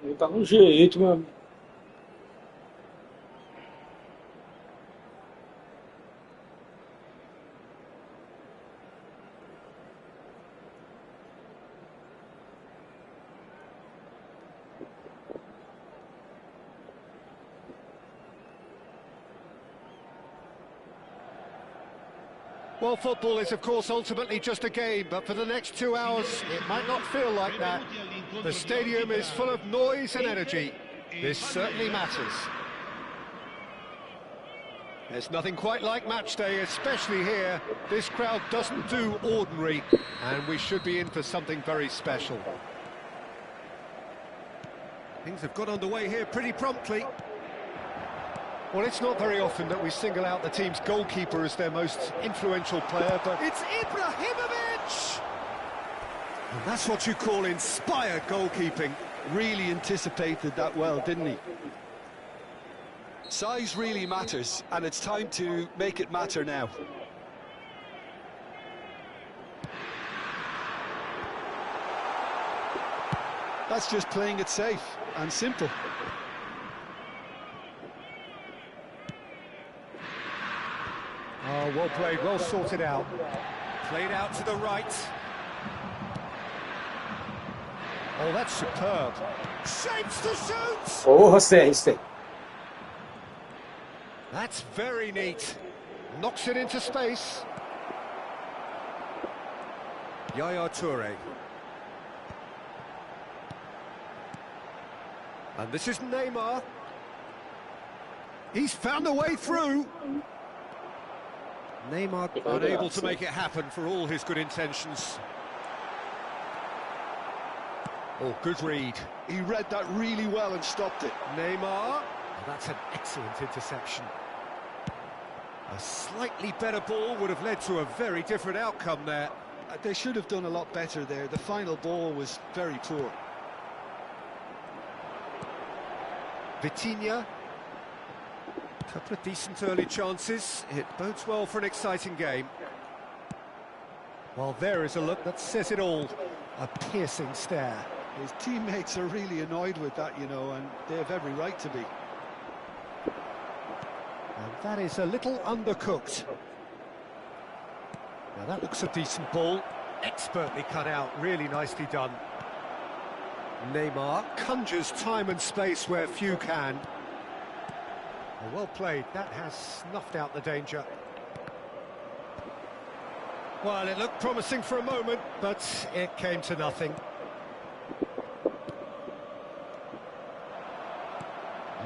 Ele tá no jeito, meu amigo. Well, football is, of course, ultimately just a game, but for the next 2 hours, it might not feel like that. The stadium is full of noise and energy. This certainly matters. There's nothing quite like match day, especially here. This crowd doesn't do ordinary, and we should be in for something very special. Things have got underway here pretty promptly. Well, it's not very often that we single out the team's goalkeeper as their most influential player, but it's Ibrahimovic! And that's what you call inspired goalkeeping. Really anticipated that well, didn't he? Size really matters, and it's time to make it matter now. That's just playing it safe and simple. Oh, well played, well sorted out. Played out to the right. Oh, that's superb. Shapes to shoot! Porra, CR7. That's very neat. Knocks it into space. Yaya Toure. And this is Neymar. He's found a way through. Neymar unable to make it happen for all his good intentions. Oh, good read. He read that really well and stopped it. Neymar. Oh, that's an excellent interception. A slightly better ball would have led to a very different outcome there. They should have done a lot better there. The final ball was very poor. Vitinha. Couple of decent early chances. It bodes well for an exciting game. Well, there is a look that says it all. A piercing stare. His teammates are really annoyed with that, you know, and they have every right to be. And that is a little undercooked. Now that looks a decent ball. Expertly cut out, really nicely done. Neymar conjures time and space where few can. Well played, that has snuffed out the danger. Well, it looked promising for a moment, but it came to nothing.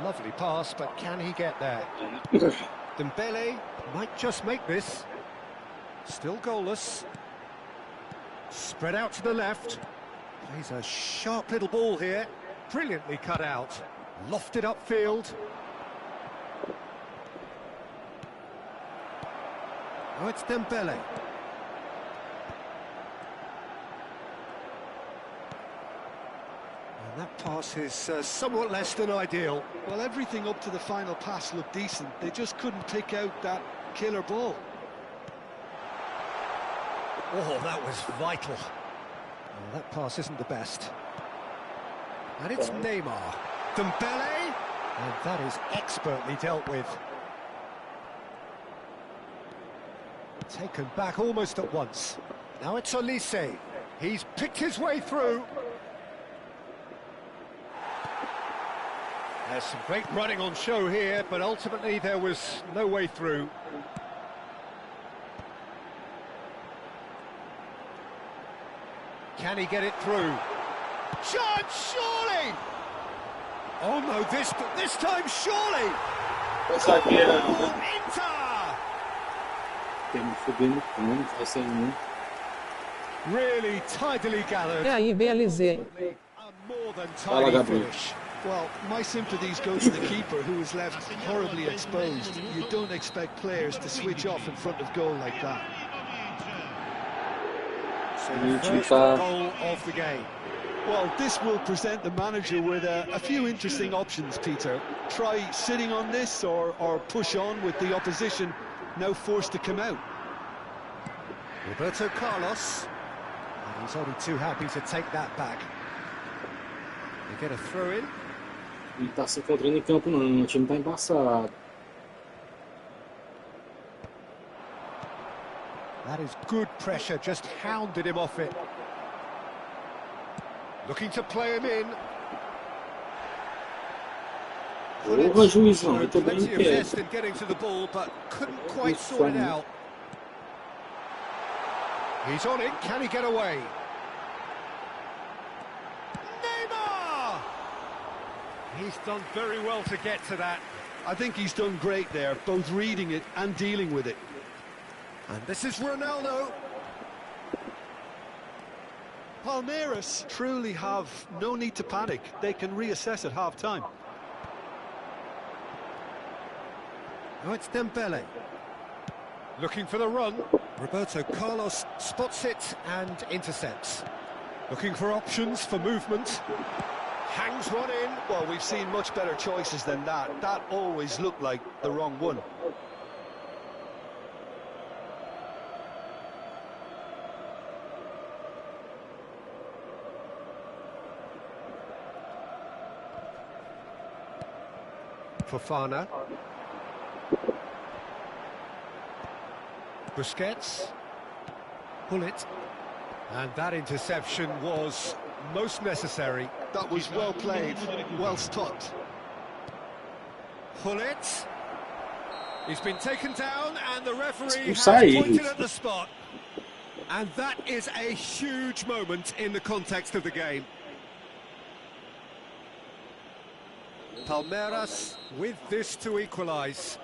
Lovely pass, but can he get there? Dembele might just make this. Still goalless. Spread out to the left. Plays a sharp little ball here. Brilliantly cut out. Lofted upfield. Oh, it's Dembele. And that pass is somewhat less than ideal. Well, everything up to the final pass looked decent. They just couldn't pick out that killer ball. Oh, that was vital. Well, that pass isn't the best. And it's Neymar. Dembele. And that is expertly dealt with. Taken back almost at once. Now it's Olise. He's picked his way through. There's some great running on show here, but ultimately there was no way through. Can he get it through? Chance, surely! Oh no, this time surely! Oh, Inter! Temos Subindo com vai sem nenhum. Really tidily gathered. E aí, BLZ. A more than Fala, tidy Gabriel. finish. Well, my sympathies go to the keeper, who is left horribly exposed. You don't expect players to switch off in front of goal like that. So the first goal of the game. Well, this will present the manager with a few interesting options, Peter. Try sitting on this or push on with the opposition now forced to come out. Roberto Carlos. And he's only too happy to take that back. They get a throw in. Não tá se encontrando em campo, não. O time tá embaçado. That is good pressure, just hounded him off it. Looking to play him in. Porra, juizão, eu tô bem Plenty of quieto. zest in getting to the ball, but couldn't quite sort it out. He's on it, can he get away? Neymar! He's done very well to get to that. I think he's done great there, both reading it and dealing with it. And this is Ronaldo. Palmeiras truly have no need to panic. They can reassess at half-time. Now it's Dembele. Looking for the run. Roberto Carlos spots it and intercepts. Looking for options for movement. Hangs one in. Well, we've seen much better choices than that. That always looked like the wrong one. Fofana. Busquets. Pull it. And that interception was most necessary. That was well played, well stopped. Pull it. He's been taken down and the referee has Offside. pointed at the spot. And that is a huge moment in the context of the game. Palmeiras with this to equalise.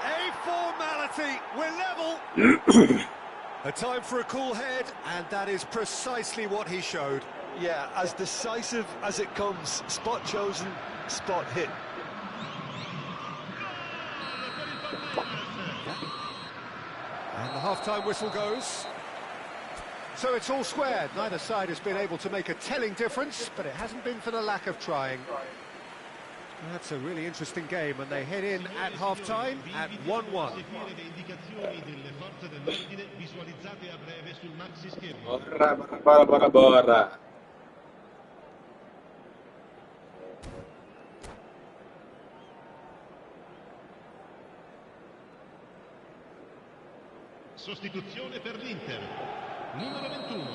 A formality, we're level. A time for a cool head, and that is precisely what he showed. Yeah, as decisive as it comes. Spot chosen, spot hit. And the half-time whistle goes. So it's all squared. Neither side has been able to make a telling difference, but it hasn't been for the lack of trying. That's a really interesting game, and they head in at half-time at 1-1. Bora. Sostituzione per l'Inter. Numero 21.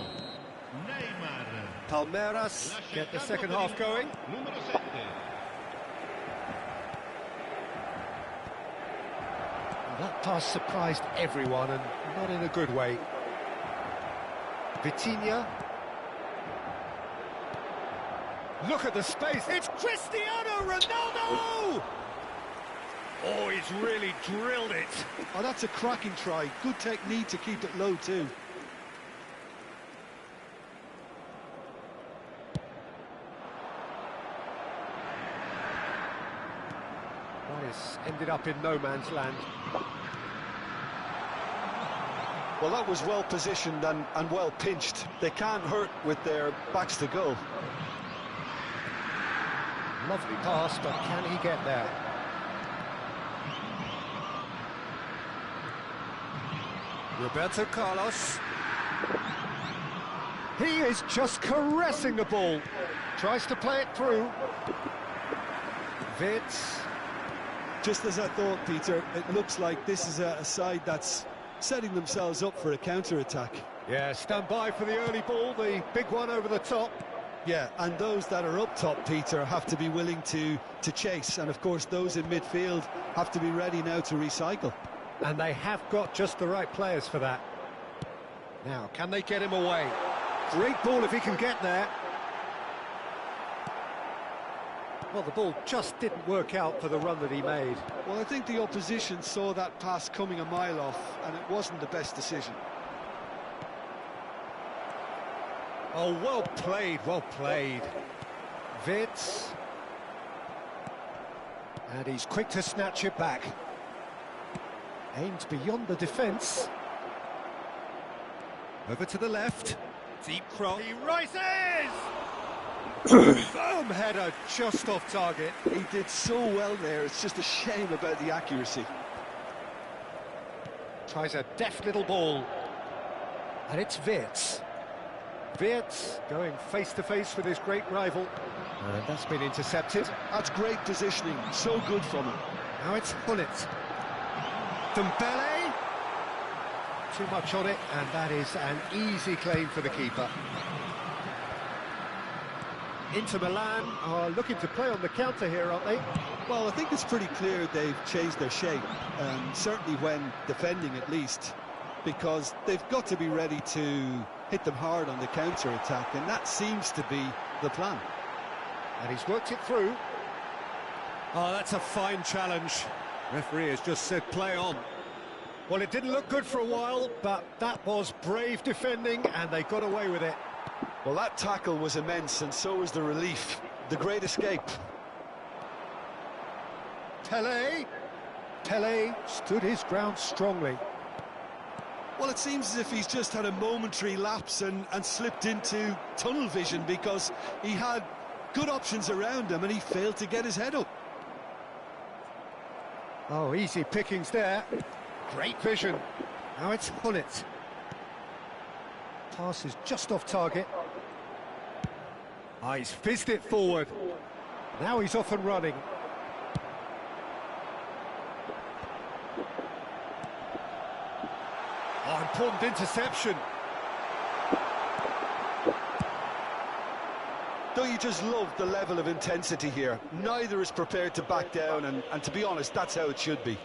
Neymar. Palmeiras get the second half going. Numero 7. That pass surprised everyone, and not in a good way. Vitinha. Look at the space. It's Cristiano Ronaldo! Oh, he's really drilled it. Oh, that's a cracking try. Good technique to keep it low too. That has ended up in no man's land. Well, that was well positioned and well pinched. They can't hurt with their backs to goal. Lovely pass, but can he get there? Roberto Carlos. He is just caressing the ball. Tries to play it through. Vitz. Just as I thought, Peter, it looks like this is a side that's setting themselves up for a counter-attack. Yeah, stand by for the early ball, the big one over the top. Yeah, and those that are up top, Peter, have to be willing to chase. And, of course, those in midfield have to be ready now to recycle. And they have got just the right players for that. Now, can they get him away? Great ball if he can get there. Well, the ball just didn't work out for the run that he made. Well, I think the opposition saw that pass coming a mile off, and it wasn't the best decision. Oh, well played, well played. Vitz. And he's quick to snatch it back. Aimed beyond the defence. Over to the left. Deep cross. He rises! Boom, header just off target. He did so well there, it's just a shame about the accuracy. Tries a deft little ball. And it's Wirtz. Wirtz going face-to-face with his great rival. And that's been intercepted. That's great positioning, so good from him. Now it's Gullit. Dembele. Too much on it, and that is an easy claim for the keeper. Inter Milan are looking to play on the counter here, aren't they? Well, I think it's pretty clear they've changed their shape, certainly when defending at least, because they've got to be ready to hit them hard on the counter-attack, and that seems to be the plan. And he's worked it through. Oh, that's a fine challenge. Referee has just said play on. Well, it didn't look good for a while, but that was brave defending, and they got away with it. Well, that tackle was immense, and so was the relief. The great escape. Tele stood his ground strongly. Well, it seems as if he's just had a momentary lapse and slipped into tunnel vision, because he had good options around him and he failed to get his head up. Oh, easy pickings there. Great vision. Now it's Gullit. Pass is just off target. He's fizzed it forward. Now he's off and running. Oh, important interception. Don't you just love the level of intensity here? Neither is prepared to back down, and to be honest, that's how it should be.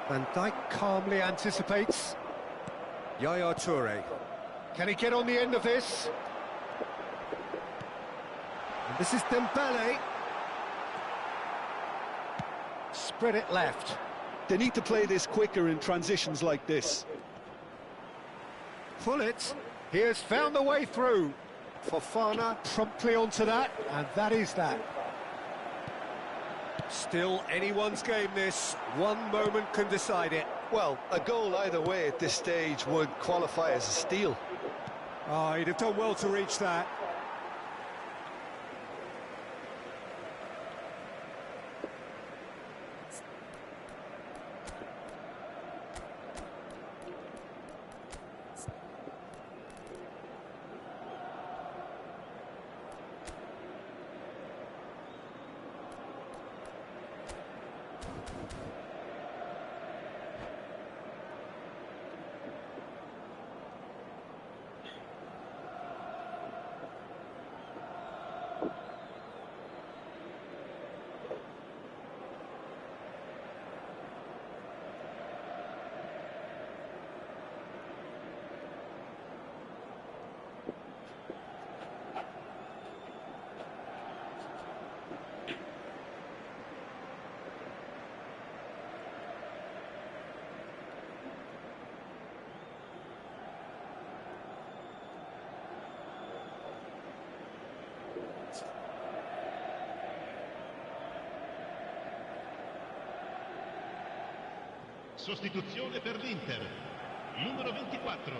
Van Dijk calmly anticipates. Yaya Toure. Can he get on the end of this? And this is Dembele. Spread it left. They need to play this quicker in transitions like this. Gullit, he has found the way through. Fofana promptly onto that, and that is that. Still anyone's game this. One moment can decide it. Well, a goal either way at this stage would qualify as a steal. Oh, he'd have done well to reach that. Sostituzione per l'Inter. Numero 24.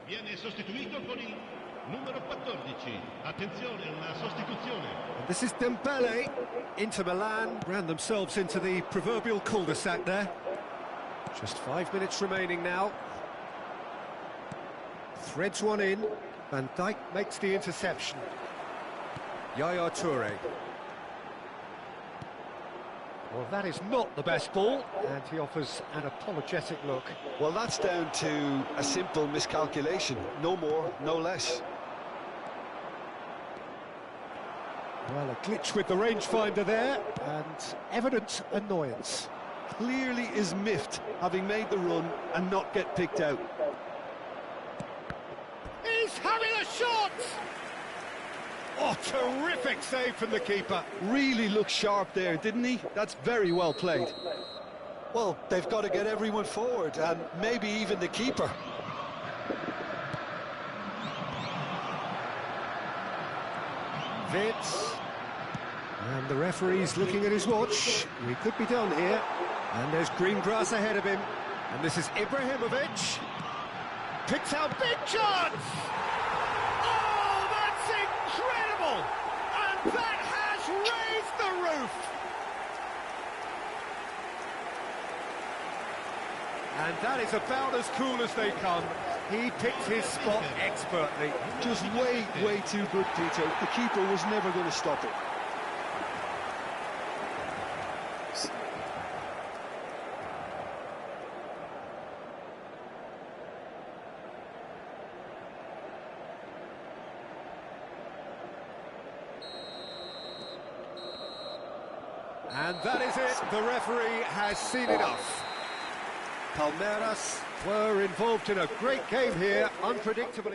Viene sostituito con il numero 14. Attenzione, una sostituzione. And this is Dembele. Inter Milan ran themselves into the proverbial cul-de-sac there. Just 5 minutes remaining now. Threads one in. Van Dijk makes the interception. Yaya Toure. Well, that is not the best ball, and he offers an apologetic look. Well, that's down to a simple miscalculation. No more, no less. Well, a glitch with the rangefinder there, and evident annoyance. Clearly is miffed, having made the run and not get picked out. He's having a shot! Oh, terrific save from the keeper. Really looked sharp there, didn't he? That's very well played. Well, they've got to get everyone forward, and maybe even the keeper. Wirtz. And the referee's looking at his watch. We could be done here. And there's green grass ahead of him. And this is Ibrahimovic. picks out big chance! Oh, that's incredible! And that has raised the roof! And that is about as cool as they come. He picked his spot expertly. Just way too good, Peter. The keeper was never going to stop it. And that is it. The referee has seen enough. Palmeiras were involved in a great game here. Unpredictable.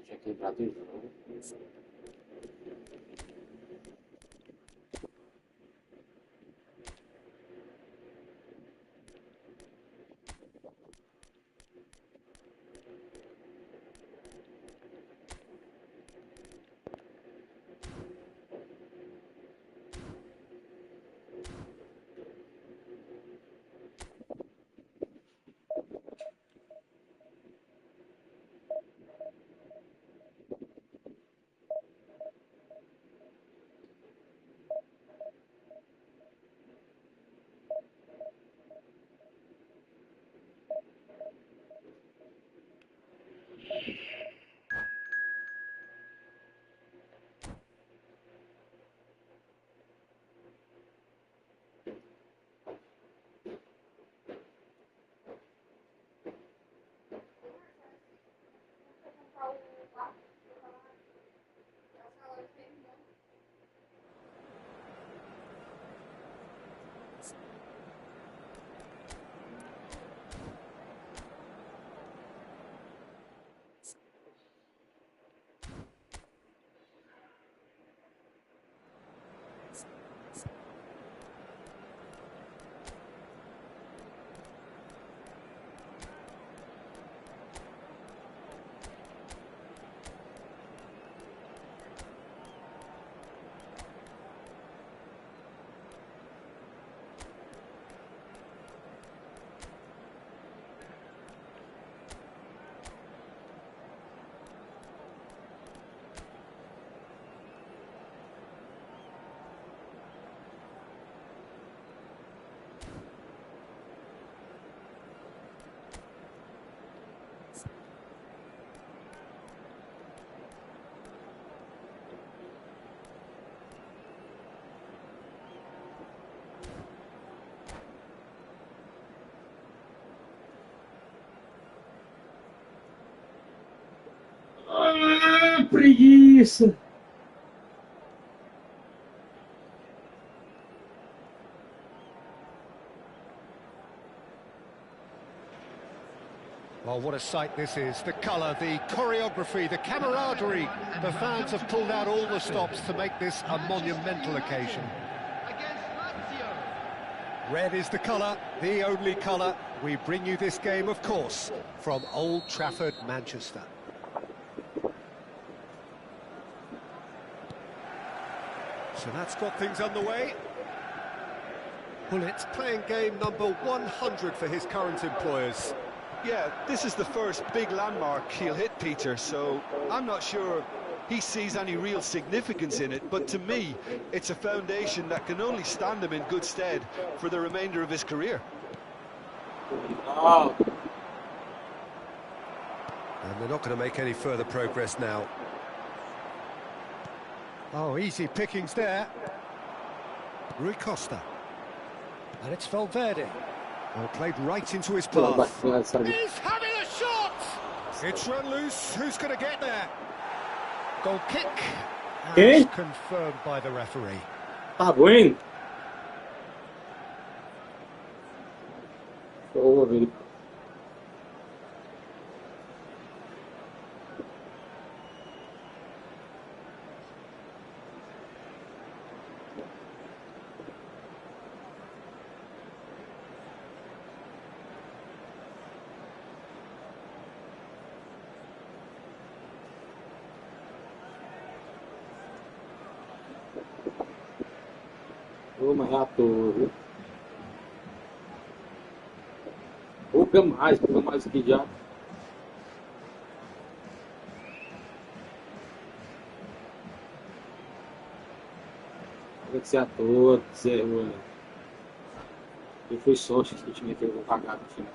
Tinha quebrado o jogo. Ah, preguiça! Well, what a sight this is. The colour, the choreography, the camaraderie. The fans have pulled out all the stops to make this a monumental occasion. Red is the colour, the only colour. We bring you this game, of course, from Old Trafford, Manchester. So that's got things underway. Bullets playing game number 100 for his current employers. Yeah, this is the first big landmark he'll hit, Peter, so I'm not sure he sees any real significance in it, but to me, it's a foundation that can only stand him in good stead for the remainder of his career. Oh. And they're not going to make any further progress now. Oh, easy pickings there. Rui Costa. And it's Valverde. Well, played right into his path. He's having a shot! It's run loose. Who's going to get there? Goal kick. Okay. As confirmed by the referee. Tá bueno. Oh, velho. Ô, mas é ator, viu? Pouca mais que já. Tem que ser ator, dizer, e foi sorte que o time fez um cagado no final.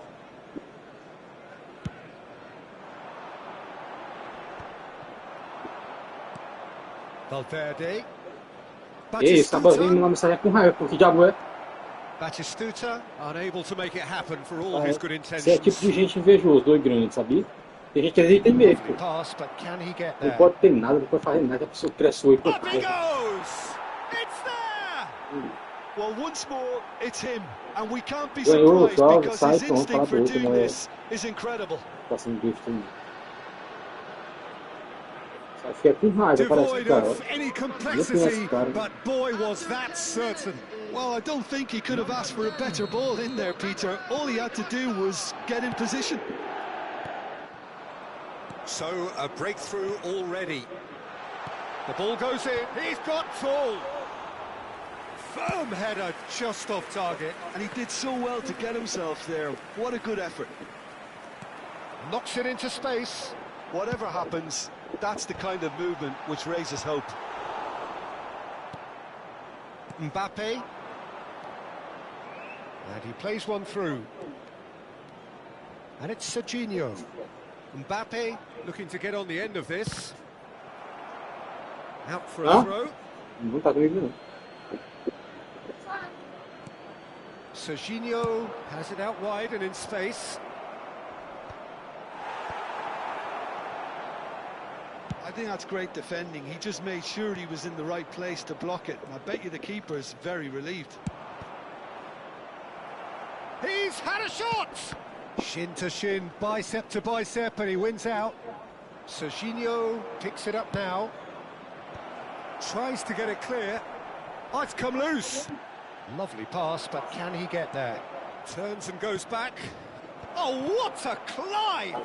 Valverde. Ei, esse cabelo vem uma mensagem com raiva, porque diabo é? Batistuta, unable to make it happen for all his good Você é tipo intentions. de gente invejoso, dois grandes, sabia? Tem gente que às vezes tem medo, pô. Pass, but can he get Não there? pode ter nada, não pode fazer nada, a pessoa cresceu e Up he goes! It's there! Well, once more, it's him, and we can't be Ganhou, surprised suave, because sai, his pronto, instinct for fala do outro, doing né? this is incredible. Tá sendo bicho também. Só fica com raiva, parece que Devoid cara. of any complexity, but boy was that certain. Well, I don't think he could have asked for a better ball in there, Peter. All he had to do was get in position. So, a breakthrough already. The ball goes in, he's got tall. Firm header, just off target. And he did so well to get himself there. What a good effort. Knocks it into space. Whatever happens, that's the kind of movement which raises hope. Mbappe. And he plays one through. And it's Serginho. Mbappe looking to get on the end of this. Out for a throw. Não tá comigo, não. Serginho has it out wide and in space. I think that's great defending. He just made sure he was in the right place to block it. And I bet you the keeper's very relieved. He's had a shot! Shin to shin, bicep to bicep, and he wins out. Serginho picks it up now. Tries to get it clear. Oh, it's come loose. Lovely pass, but can he get there? Turns and goes back. Oh, what a climb!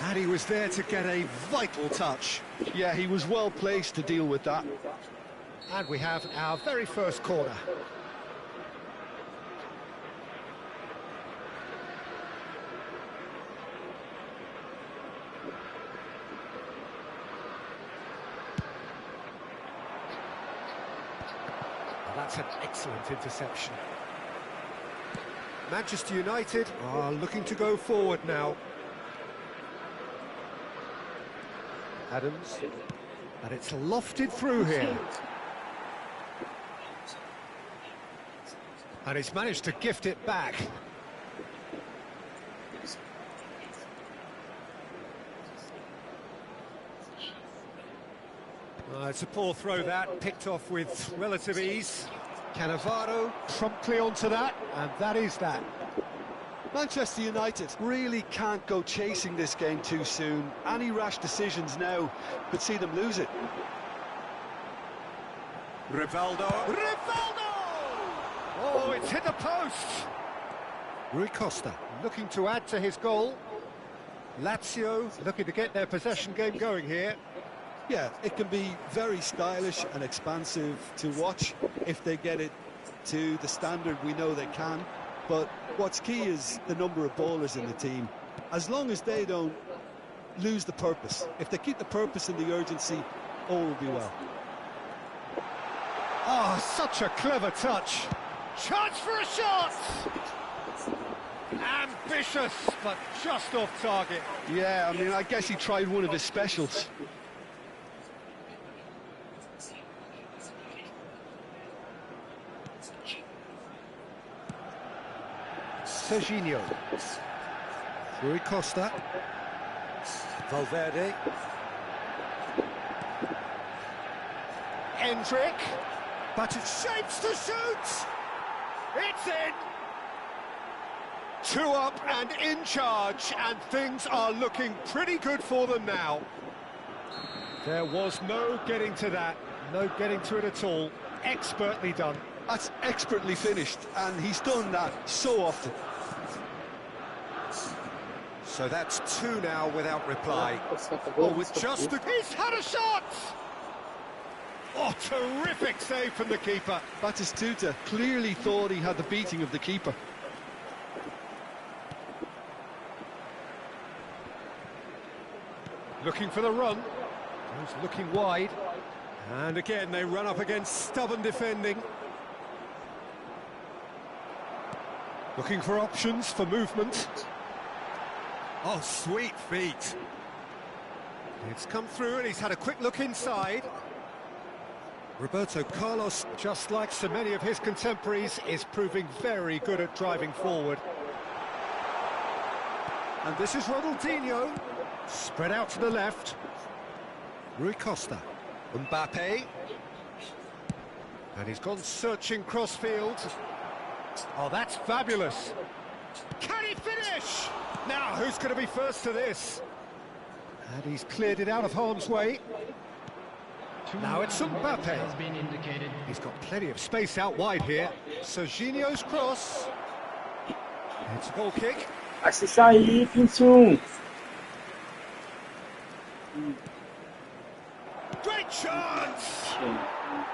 And he was there to get a vital touch. Yeah, he was well placed to deal with that. And we have our very first corner. That's an excellent interception. Manchester United are looking to go forward now. Adams, and it's lofted through here. And he's managed to gift it back. It's a poor throw that, picked off with relative ease. Cannavaro promptly onto that, and that is that. Manchester United really can't go chasing this game too soon. Any rash decisions now could see them lose it. Rivaldo! Rivaldo! Oh, it's hit the post! Rui Costa looking to add to his goal. Lazio looking to get their possession game going here. Yeah, it can be very stylish and expansive to watch if they get it to the standard we know they can. But what's key is the number of ballers in the team. As long as they don't lose the purpose, if they keep the purpose and the urgency, all will be well. Oh, such a clever touch. Chance for a shot! Ambitious, but just off target. Yeah, I mean, I guess he tried one of his specials. Serginho. Rui Costa. Valverde. Hendrick. But it shapes to shoot! It's in! 2 up and in charge, and things are looking pretty good for them now. There was no getting to that, no getting to it at all. Expertly done. That's expertly finished, and he's done that so often. So that's 2 now without reply. Oh, with just a... He's had a shot! Oh, terrific save from the keeper. Batistuta clearly thought he had the beating of the keeper. Looking for the run. He's looking wide. And again, they run up against stubborn defending. Looking for options for movement. Oh, sweet feet. It's come through and he's had a quick look inside. Roberto Carlos, just like so many of his contemporaries, is proving very good at driving forward. And this is Ronaldinho. Spread out to the left. Rui Costa. Mbappe. And he's gone searching crossfield. Oh, that's fabulous. Can he finish? Now, who's going to be first to this? And he's cleared it out of harm's way. Now it's Mbappe. He's got plenty of space out wide here. Serginho's cross. It's a goal kick. Vai se sair, Pinto. Great chance!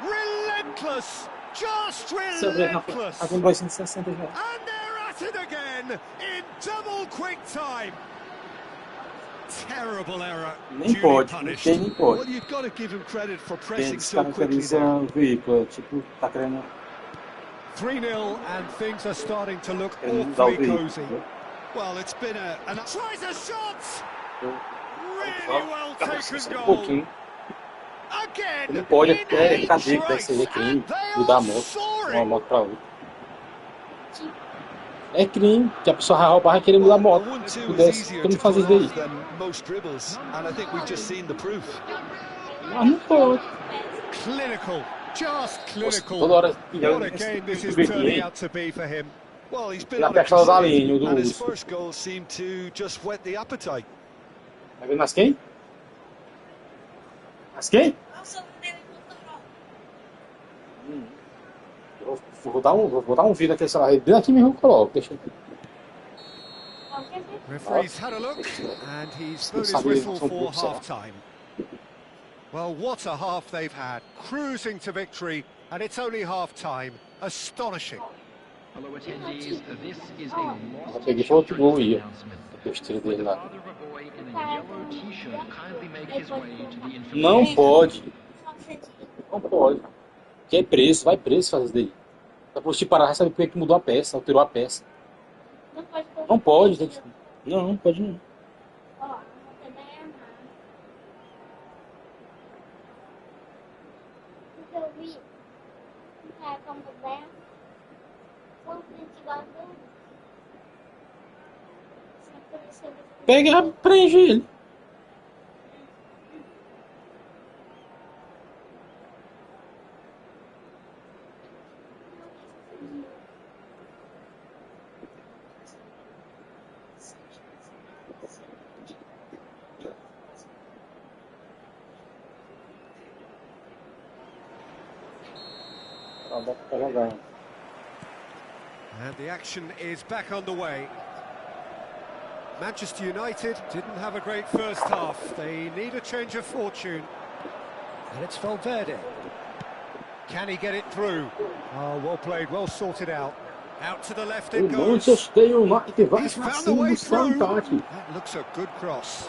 Relentless! Just relentless! Tá com 260 já. And they're at it again in double quick time. Terrible error. Nem Duly pode, punished. nem pode. Well, you've got to give him credit for Quem pressing so quickly descaracteriza there. o veículo, tipo, tá querendo 3-0 and things are starting to look mudar o awfully veículo. cosy. Well, it's been an Tries a shot! Really well Tá taken um goal. pouquinho. Again, Ele pode in até a cadê que deve trice, ser crime, and they mudar a are moto, uma soaring. moto pra outra. É crime, que a pessoa vai roubar e querer mudar a moto. Well, 1-2 Se is pudesse, easier todo to mundo faz pull isso daí. off than most dribbles, and I think we've just seen the proof. Mas não pode. Clinical, just clinical. Toda hora What a game this is turning out to be for him. Well, he's been Ele on a aperta o crusade, galinho do and his urso. first goal seemed to just whet the appetite. Vai ver mais quem? Mais quem? Vou botar um vídeo aqui, sei lá, bem aqui mesmo eu coloco, deixa aqui. Referee's had a look, and he's blown his Sabe, whistle são for poucos, sei lá. half-time. Well, what a half they've had, cruising to victory, and it's only half-time. Astonishing. Hello attendees, this is a Eu lost peguei foi outro gol e children's ia. announcement. Eu estirei Will dele the lá. father of a boy in a yellow t-shirt kindly make his way to the information Não pode. Não pode. Que é preso, vai preso fazer isso daí. Depois te parar, vai saber por que mudou a peça, alterou a peça. Não pode, tem que... Não, pode não. Pega e prende ele. Dá pra jogar. And the action is back underway. Manchester United didn't have a great first half. They need a change of fortune. And it's Valverde. Can he get it through? Oh, well played, well sorted out. Out to the left O it goes. Manchester United vai He's pra found the cima way do through. empate. That looks a good cross.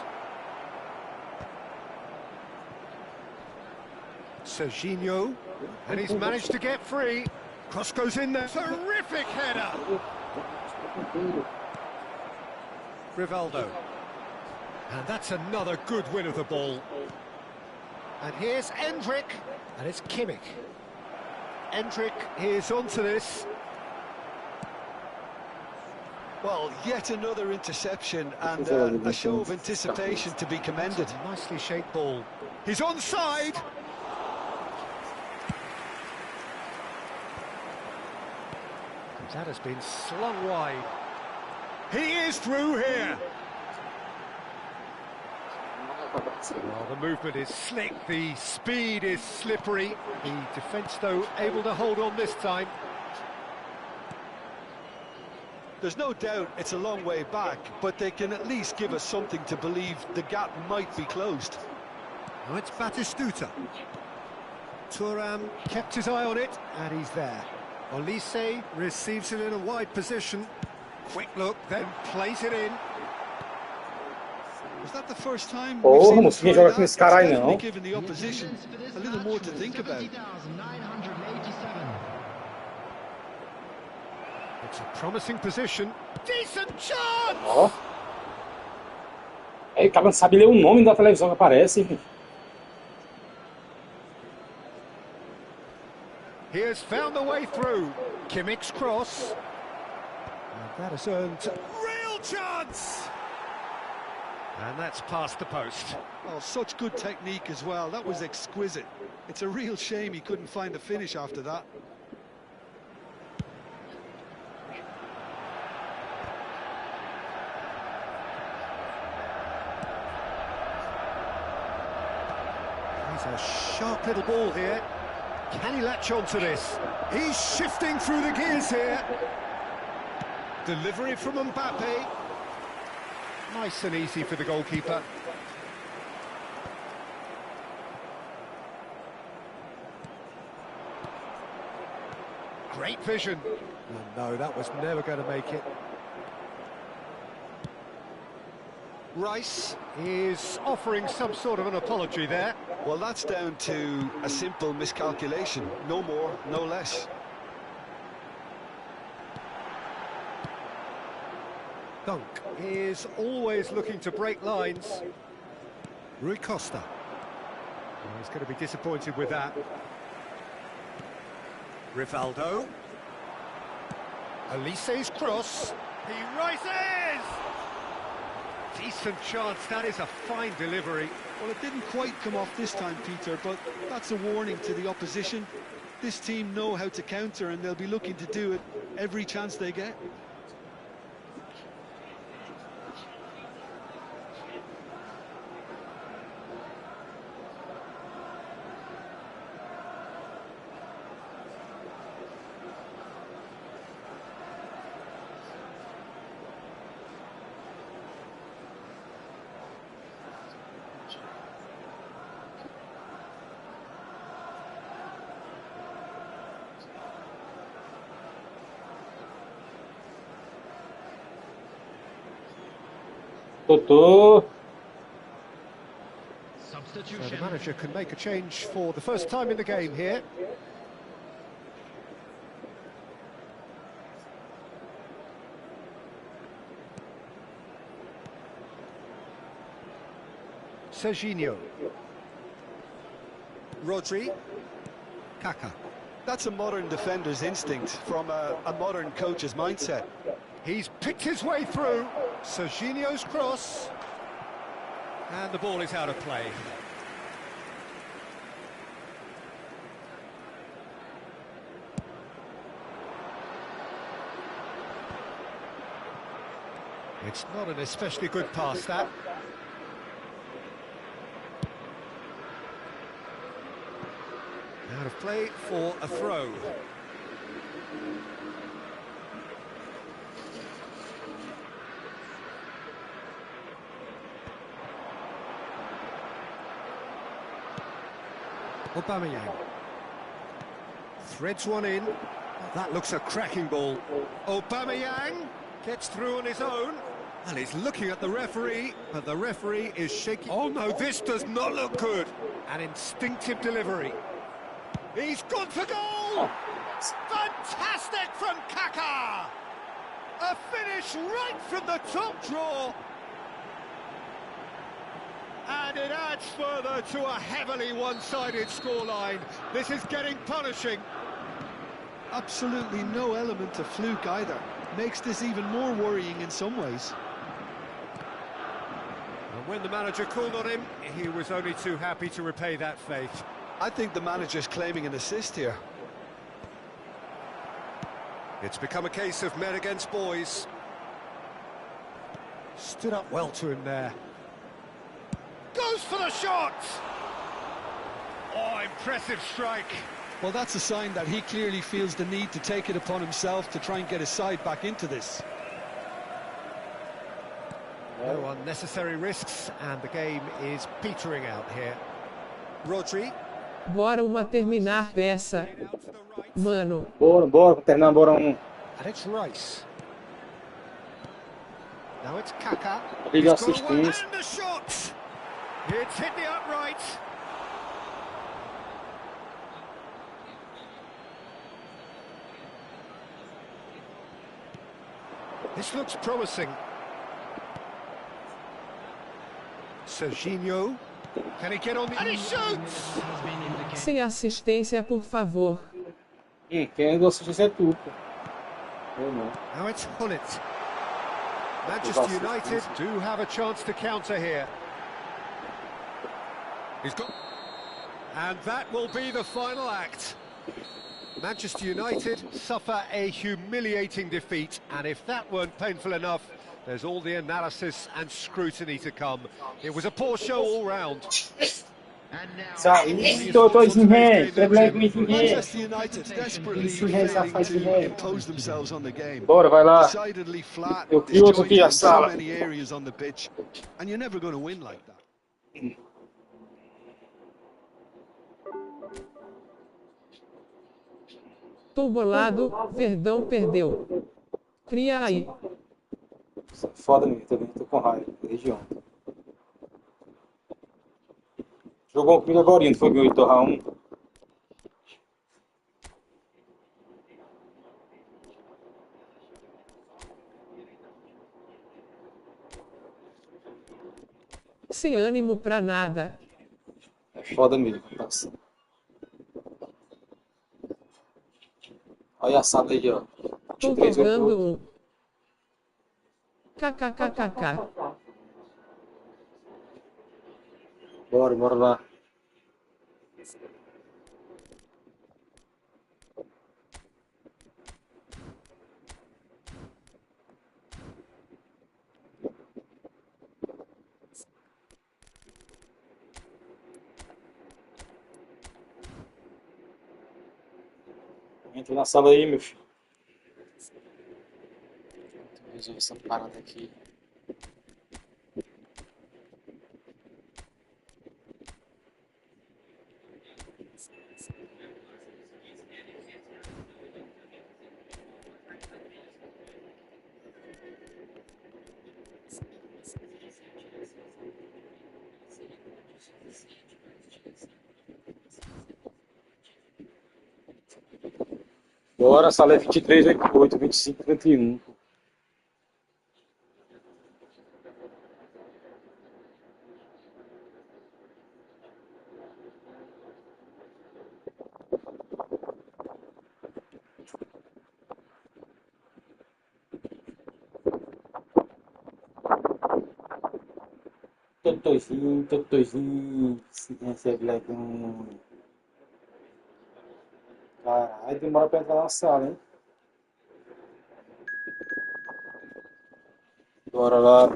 Serginho, and he's managed to get free. Cross goes in there. Terrific header. Rivaldo. And that's another good win of the ball. And here's Endrick, and it's Kimmich. Endrick is onto this. Well, yet another interception and a show of anticipation to be commended. Nicely shaped ball. He's onside. That has been slung wide. He is through here. Well, the movement is slick, the speed is slippery. The defence, though, able to hold on this time. There's no doubt it's a long way back, but they can at least give us something to believe the gap might be closed. Now it's Batistuta. Thuram kept his eye on it, and he's there. Olise receives it in a wide position. Quick look, then plays it in. Was that the first time we've Porra, seen him mocinha, try joga that? com It's esse cara aí definitely não. given the opposition a little more to think about. It's a promising position. Decent chance! Ó. É, o cara não sabe ler o nome da televisão que aparece. He has found the way through. Kimmich's cross. And that has earned real chance! And that's past the post. Oh, such good technique as well. That was exquisite. It's a real shame he couldn't find the finish after that. He's a sharp little ball here. Can he latch onto this? He's shifting through the gears here. Delivery from Mbappe. Nice and easy for the goalkeeper. Great vision. Oh, no, that was never going to make it. Rice is offering some sort of an apology there. Well, that's down to a simple miscalculation. No more, no less. Dunk is always looking to break lines. Rui Costa. Oh, he's going to be disappointed with that. Rivaldo. Olise's cross. He rises! Decent chance, that is a fine delivery. Well, it didn't quite come off this time, Peter, but that's a warning to the opposition. This team know how to counter, and they'll be looking to do it every chance they get. Totô. So the manager can make a change for the first time in the game here. Serginho. Rodri. Kaká. That's a modern defender's instinct from a modern coach's mindset. He's picked his way through. Serginho's cross. And the ball is out of play. It's not an especially good pass, that. Out of play for a throw. Aubameyang threads one in. Oh, that looks a cracking ball. Aubameyang gets through on his own, and he's looking at the referee, but the referee is shaking. Oh no, this does not look good. An instinctive delivery. He's gone for goal! Fantastic from Kaká! A finish right from the top draw. And it adds further to a heavily one-sided scoreline. This is getting punishing. Absolutely no element of fluke either. Makes this even more worrying in some ways. And when the manager called on him, he was only too happy to repay that faith. I think the manager's claiming an assist here. It's become a case of men against boys. Stood up well to him there. Goes for the shot! Oh, impressive strike. Well, that's a sign that he clearly feels the need to take it upon himself to try and get his side back into this. No unnecessary risks, and the game is petering out here. Rodri. Bora uma terminar peça. Mano. Bora, terminar, bora um. And it's Rice. Now it's Kaka. Liga assistência. And the shot! It's hit the upright. This looks promising. Serginho. Can he get on the... And he shoots! Sem assistência, por favor. Quem gosta de assistência é tu, pô. Eu não. Now it's Hullet. Manchester United do have a chance to counter here. He's got... And that will be the final act. Manchester United suffer a humiliating defeat, and if that weren't painful enough, there's all the analysis and scrutiny to come. It was a poor show all round. Manchester United desperately failing to impose themselves on the game. Bora, vai lá. Decidedly flat, Eu crio outro aqui, a disjointed in so sala. many areas on the pitch, and you're never going to win like that. Tô bolado, Verdão perdeu. Cria aí. Foda mesmo, tô com raiva, desde ontem. Jogou comigo agora, não foi meu torrar um. Sem ânimo pra nada. É foda mesmo, nossa. Olha a sala aí, ó. Tô jogando um. KKKKK. Bora lá. Entra na sala aí, meu filho. Vou resolver essa parada aqui. Bora, sala é 23, 88, 25, 31. Totozinho, se recebe lá com... Caralho, demora pra entrar na sala, hein? Bora lá.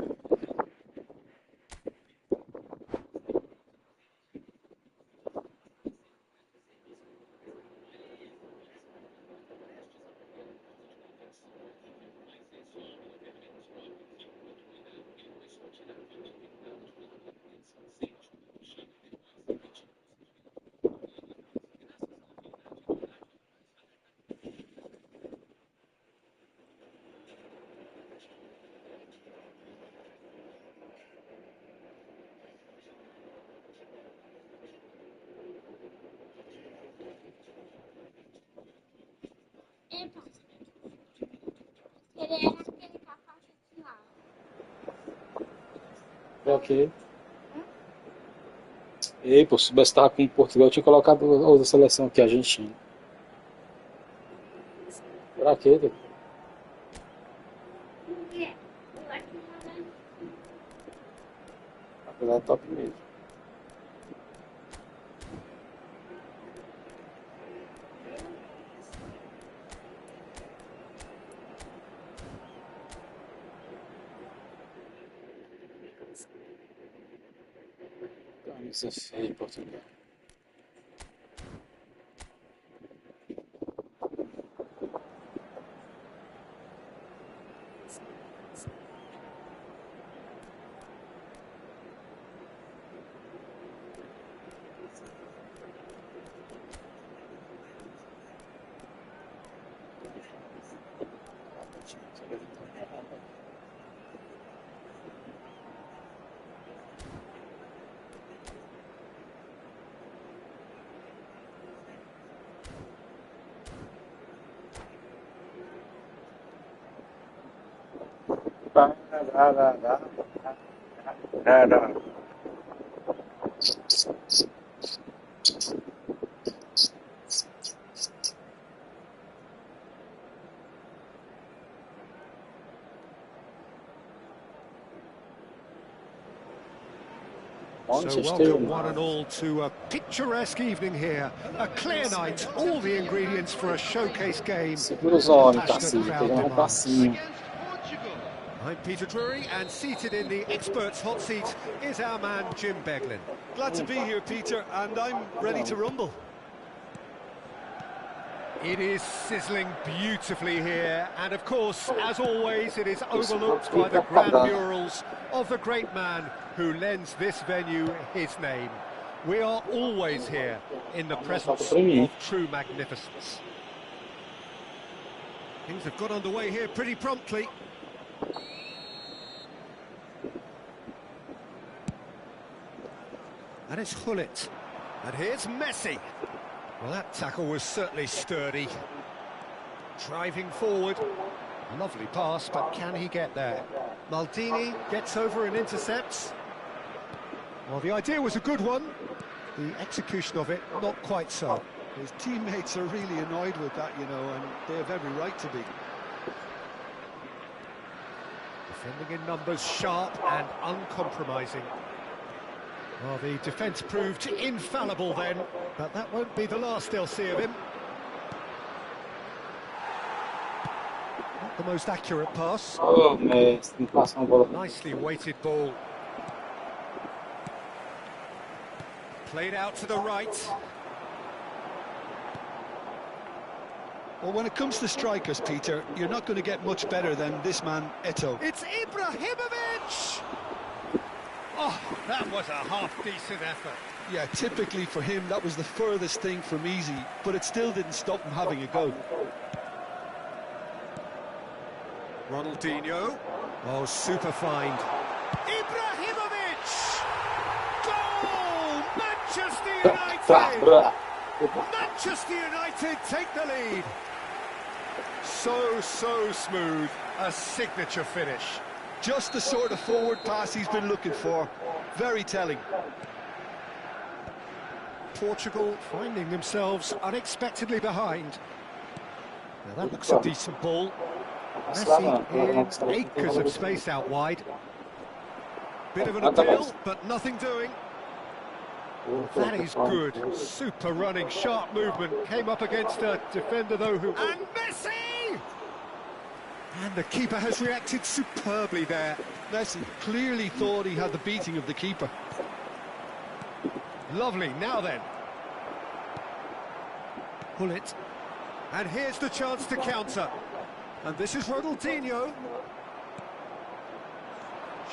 Ok. Ei, pô, se soubesse que tava com Portugal, eu tinha colocado a outra seleção aqui, a Argentina. Pra quê, velho? Apesar é top mesmo. Camisa feia, Portugal. So welcome one and all to a picturesque evening here. A clear night, all the ingredients for a showcase game. Segura os homens, Passionate Tarcísio. crowd Pegando pra demands. cima. Against Portugal. I'm Peter Drury, and seated in the experts' hot seat is our man Jim Beglin. Glad to be here, Peter, and I'm ready to rumble. It is sizzling beautifully here, and of course, as always, it is overlooked by the grand murals of the great man who lends this venue his name. We are always here in the presence of true magnificence. Things have got underway here pretty promptly. And it's Hullet. And here's Messi. Well, that tackle was certainly sturdy. Driving forward. Lovely pass, but can he get there? Maldini gets over and intercepts. Well, the idea was a good one. The execution of it, not quite so. His teammates are really annoyed with that, you know, and they have every right to be. Defending in numbers, sharp and uncompromising. Well, the defence proved infallible then, but that won't be the last they'll see of him. Not the most accurate pass. Oh, man, tem que passar uma bola. Nicely weighted ball. Played out to the right. Well, when it comes to strikers, Peter, you're not going to get much better than this man, Eto'o. It's Ibrahimovic! Oh, that was a half-decent effort. Yeah, typically for him, that was the furthest thing from easy, but it still didn't stop him having a go. Ronaldinho. Oh, super find. Ibrahimovic! Goal! Manchester United! Manchester United take the lead. So smooth. A signature finish. Just the sort of forward pass he's been looking for. Very telling. Portugal finding themselves unexpectedly behind. Now that looks a decent ball. Messi in acres of space out wide. Bit of an appeal, but nothing doing. That is good. Super running, sharp movement. Came up against a defender though who... And Messi! And the keeper has reacted superbly there. Messi clearly thought he had the beating of the keeper. Lovely, now then. Hullet. And here's the chance to counter. And this is Ronaldinho.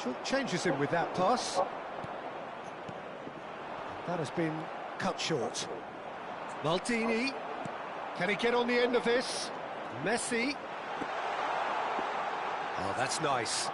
Short changes him with that pass. That has been cut short. Maldini. Can he get on the end of this? Messi. Oh, that's nice.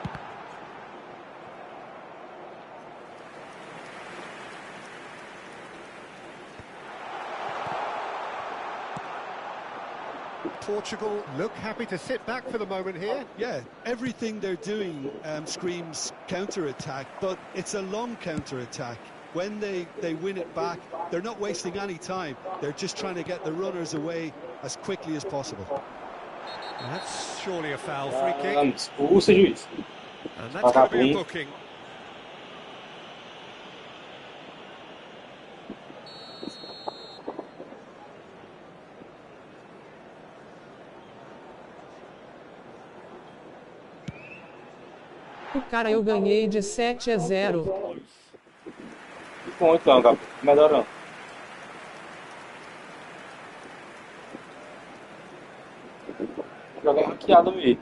Portugal look happy to sit back for the moment here. Yeah, everything they're doing screams counter-attack, but it's a long counter-attack. When they win it back, they're not wasting any time. They're just trying to get the runners away as quickly as possible. That's surely a foul, free kick. Expulsa, juiz. And that's going to be a booking. Cara, eu ganhei de 7-0. Que bom então, Gabi. Melhorando. Jogar hackeado mesmo.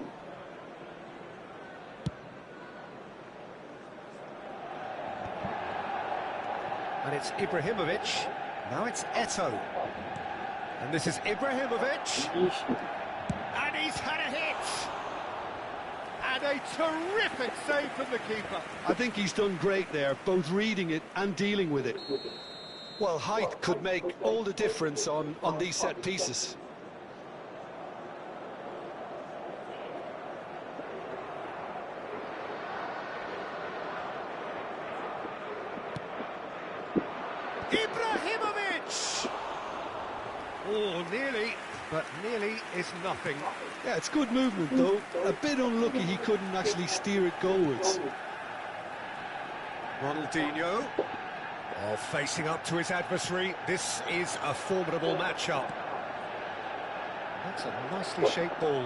And it's Ibrahimovic. Now it's Eto'o. And this is Ibrahimovic. Ixi. And he's had a hit. And a terrific save from the keeper. I think he's done great there, both reading it and dealing with it. Well, height could make all the difference on these set pieces. Nearly, but nearly is nothing. Yeah, it's good movement though. A bit unlucky he couldn't actually steer it goalwards. Ronaldinho, facing up to his adversary. This is a formidable matchup. That's a nicely shaped ball.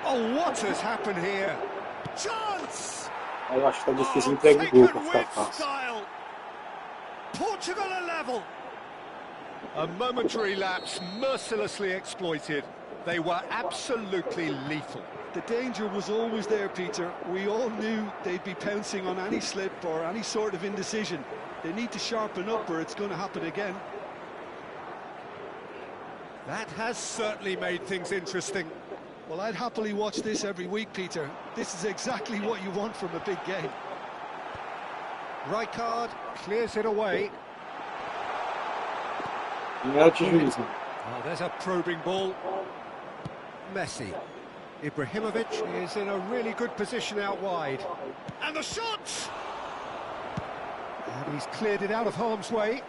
Oh, what has happened here? Chance! Eu acho que tá difícil entregar o gol pra ficar Taken with fácil. style. Portugal are level. A momentary lapse mercilessly exploited. They were absolutely lethal. The danger was always there, Peter. We all knew they'd be pouncing on any slip or any sort of indecision. They need to sharpen up or it's going to happen again. That has certainly made things interesting. Well, I'd happily watch this every week, Peter. This is exactly what you want from a big game. Rijkaard clears it away. Oh, there's a probing ball. Messi. Ibrahimovic is in a really good position out wide. And the shot! And he's cleared it out of harm's way.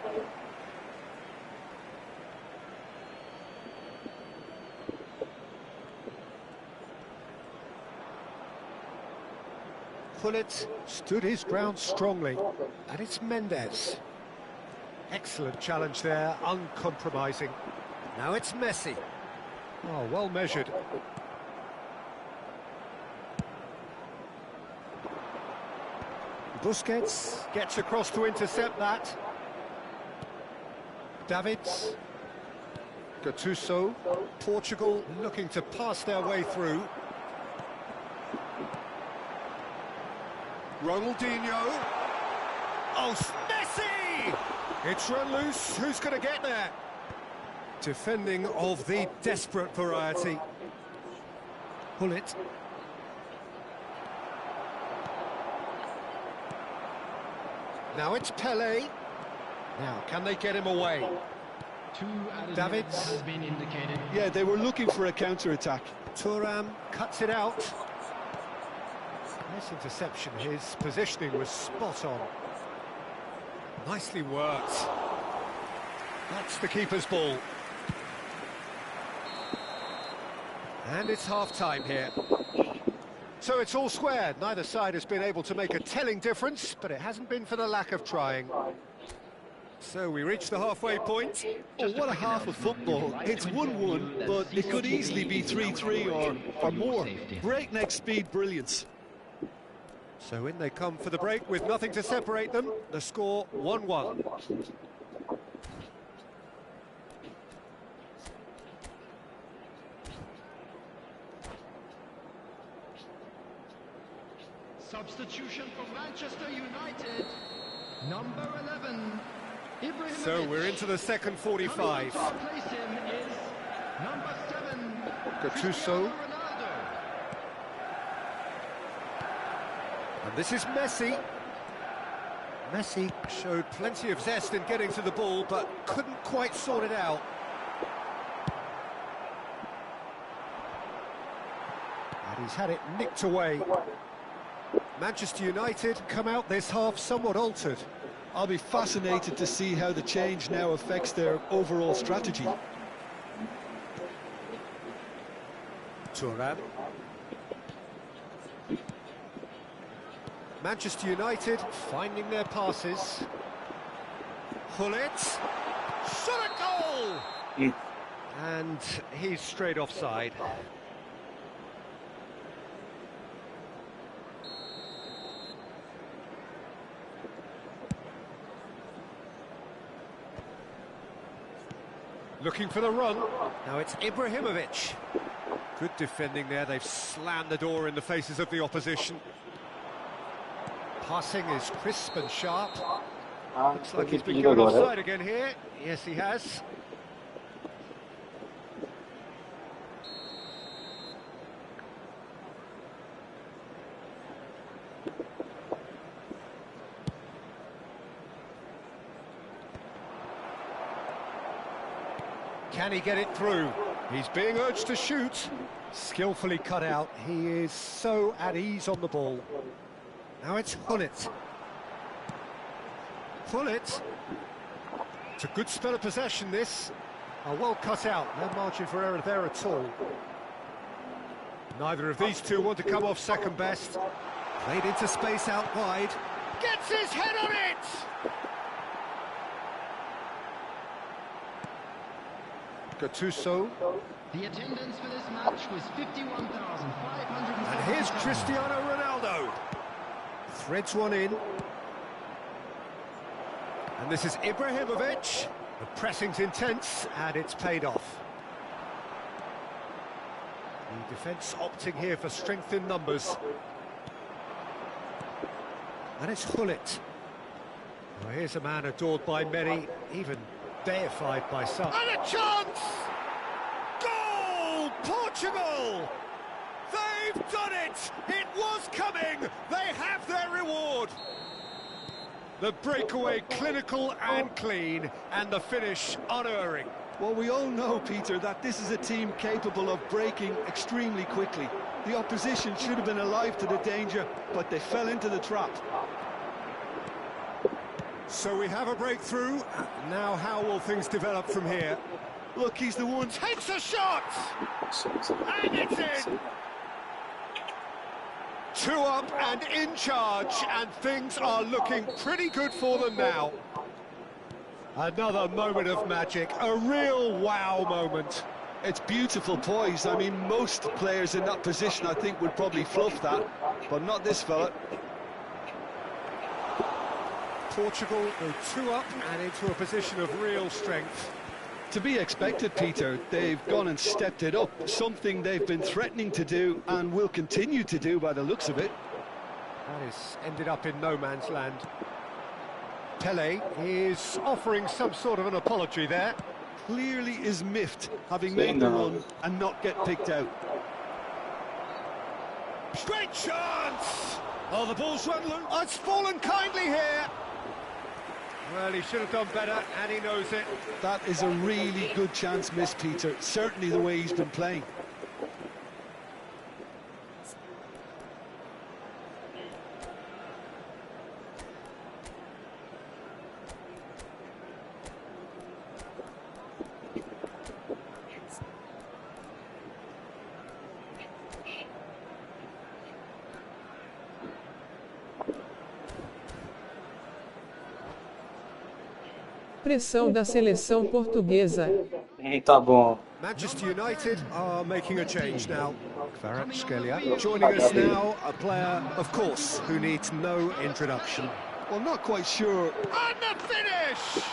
Gullit stood his ground strongly. And it's Mendes. Excellent challenge there, uncompromising. Now it's Messi. Oh, well measured. Busquets gets across to intercept that. Davids. Gattuso. Portugal looking to pass their way through. Ronaldinho. Oh, Messi! It's run loose. Who's going to get there? Defending of the desperate variety. Gullit. Now it's Pelé. Now, can they get him away? Davids has been indicated. Yeah, they were looking for a counter-attack. Thuram cuts it out. Nice interception. His positioning was spot on. Nicely worked. That's the keeper's ball. And it's half-time here. So it's all square. Neither side has been able to make a telling difference, but it hasn't been for the lack of trying. So we reach the halfway point. Oh, what a half of football. It's 1-1, but it could easily be 3-3 or more. Breakneck speed brilliance. So in they come for the break with nothing to separate them. The score 1-1. Substitution for Manchester United, number 11. Ibrahimovic. So we're into the second 45. Coming to replace him is number 7. Gattuso. Ronaldo. And this is Messi. Messi showed plenty of zest in getting to the ball, but couldn't quite sort it out. And he's had it nicked away. Manchester United come out this half somewhat altered. I'll be fascinated to see how the change now affects their overall strategy. Thuram. Manchester United finding their passes. Gullit. Shot a goal! And he's straight offside. Looking for the run. Now it's Ibrahimovic. Good defending there. They've slammed the door in the faces of the opposition. Passing is crisp and sharp. Looks like he's been going offside again here. Yes, he has. Can he get it through? He's being urged to shoot. Skillfully cut out. He is so at ease on the ball. Now it's Gullit. Gullit. It's a good spell of possession, this. Well cut out, no margin for error there at all. Neither of these two want to come off second best. Played into space out wide. Gets his head on it! Gattuso. The attendance for this match was 51,500. And here's Cristiano Ronaldo. Threads one in. And this is Ibrahimovic. The pressing's intense, and it's paid off. The defence opting here for strength in numbers. And it's Hullet. Well, here's a man adored by many, even deified by some. And a chance! Goal! Portugal! They've done it! It was coming! They have their reward! The breakaway clinical and clean, and the finish unerring. Well, we all know, Peter, that this is a team capable of breaking extremely quickly. The opposition should have been alive to the danger, but they fell into the trap. So we have a breakthrough. Now how will things develop from here? Look, he's the one. Takes a shot! And it's in! 2 up and in charge, and things are looking pretty good for them now. Another moment of magic, a real wow moment. It's beautiful poise. I mean, most players in that position, I think, would probably fluff that, but not this fella. Portugal go 2 up and into a position of real strength. To be expected, Peter. They've gone and stepped it up, something they've been threatening to do and will continue to do by the looks of it. That is ended up in no man's land. Pele is offering some sort of an apology there. Clearly is miffed, having made the run and not get picked out. Great chance! Oh, the ball's run loose. Oh, it's fallen kindly here. Well, he should have done better, and he knows it. That is a really good chance missed, Peter. Certainly the way he's been playing. Pressão da seleção portuguesa. Tá bom. Manchester United are making a change now. Kvaratskhelia joining us now, a player, of course, who needs no introduction. Well, not quite sure. And the finish!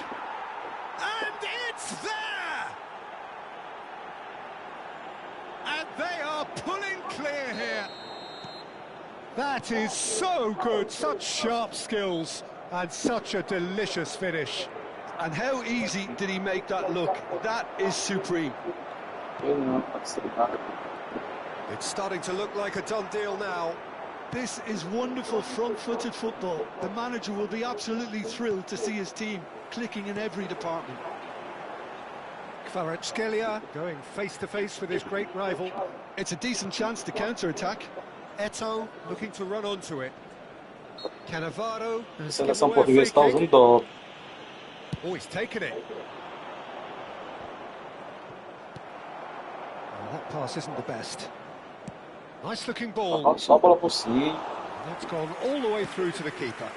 And it's there! And they are pulling clear here. That is so good, such sharp skills, and such a delicious finish. And how easy did he make that look? That is supreme. It's starting to look like a done deal now. This is wonderful front-footed football. The manager will be absolutely thrilled to see his team clicking in every department. Kvaratskhelia going face-to-face with his great rival. It's a decent chance to counter-attack. Eto'o looking to run onto it. Cannavaro. A seleção portuguesa está usando dó. Oh, he's taken it. Well, that pass isn't the best. Nice looking ball. Só a bola por cima. That's gone all the way through to the keeper.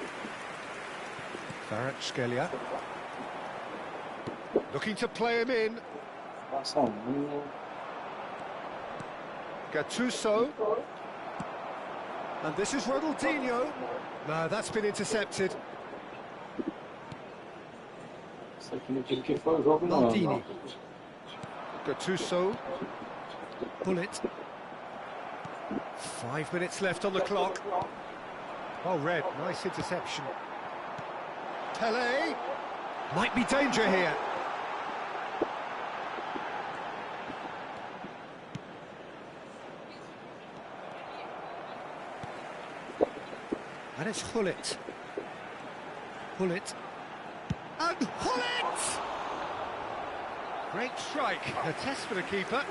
Kvaratskhelia. Looking to play him in. Gattuso. And this is Ronaldinho. No, that's been intercepted. Maldini. Gattuso. Bullet. 5 minutes left on the clock. Oh, red. Nice interception. Pele. Might be danger here. And it's Hullet. Hullet. And Hullet! Great strike. A test for the keeper.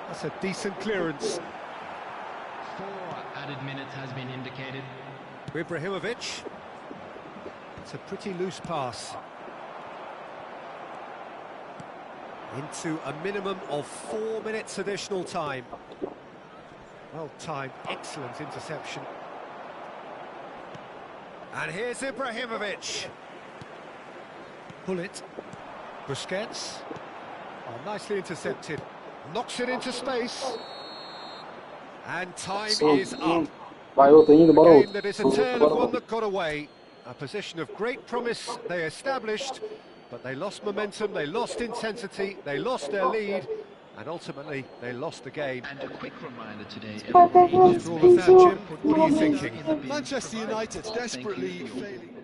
That's a decent clearance. 4 added minutes has been indicated. Ibrahimovic. It's a pretty loose pass. Into a minimum of 4 minutes additional time. Well timed, excellent interception. And here's Ibrahimovic. Pull it. Busquets. Oh, nicely intercepted. Knocks it into space. And time is up. Vai outro ainda, bora A game outro. that is a tale of one that got away. A position of great promise they established, but they lost momentum, they lost intensity, they lost their lead, and ultimately they lost the game. And a quick reminder today, After all of that, Jim, what are you thinking? Manchester United desperately failing.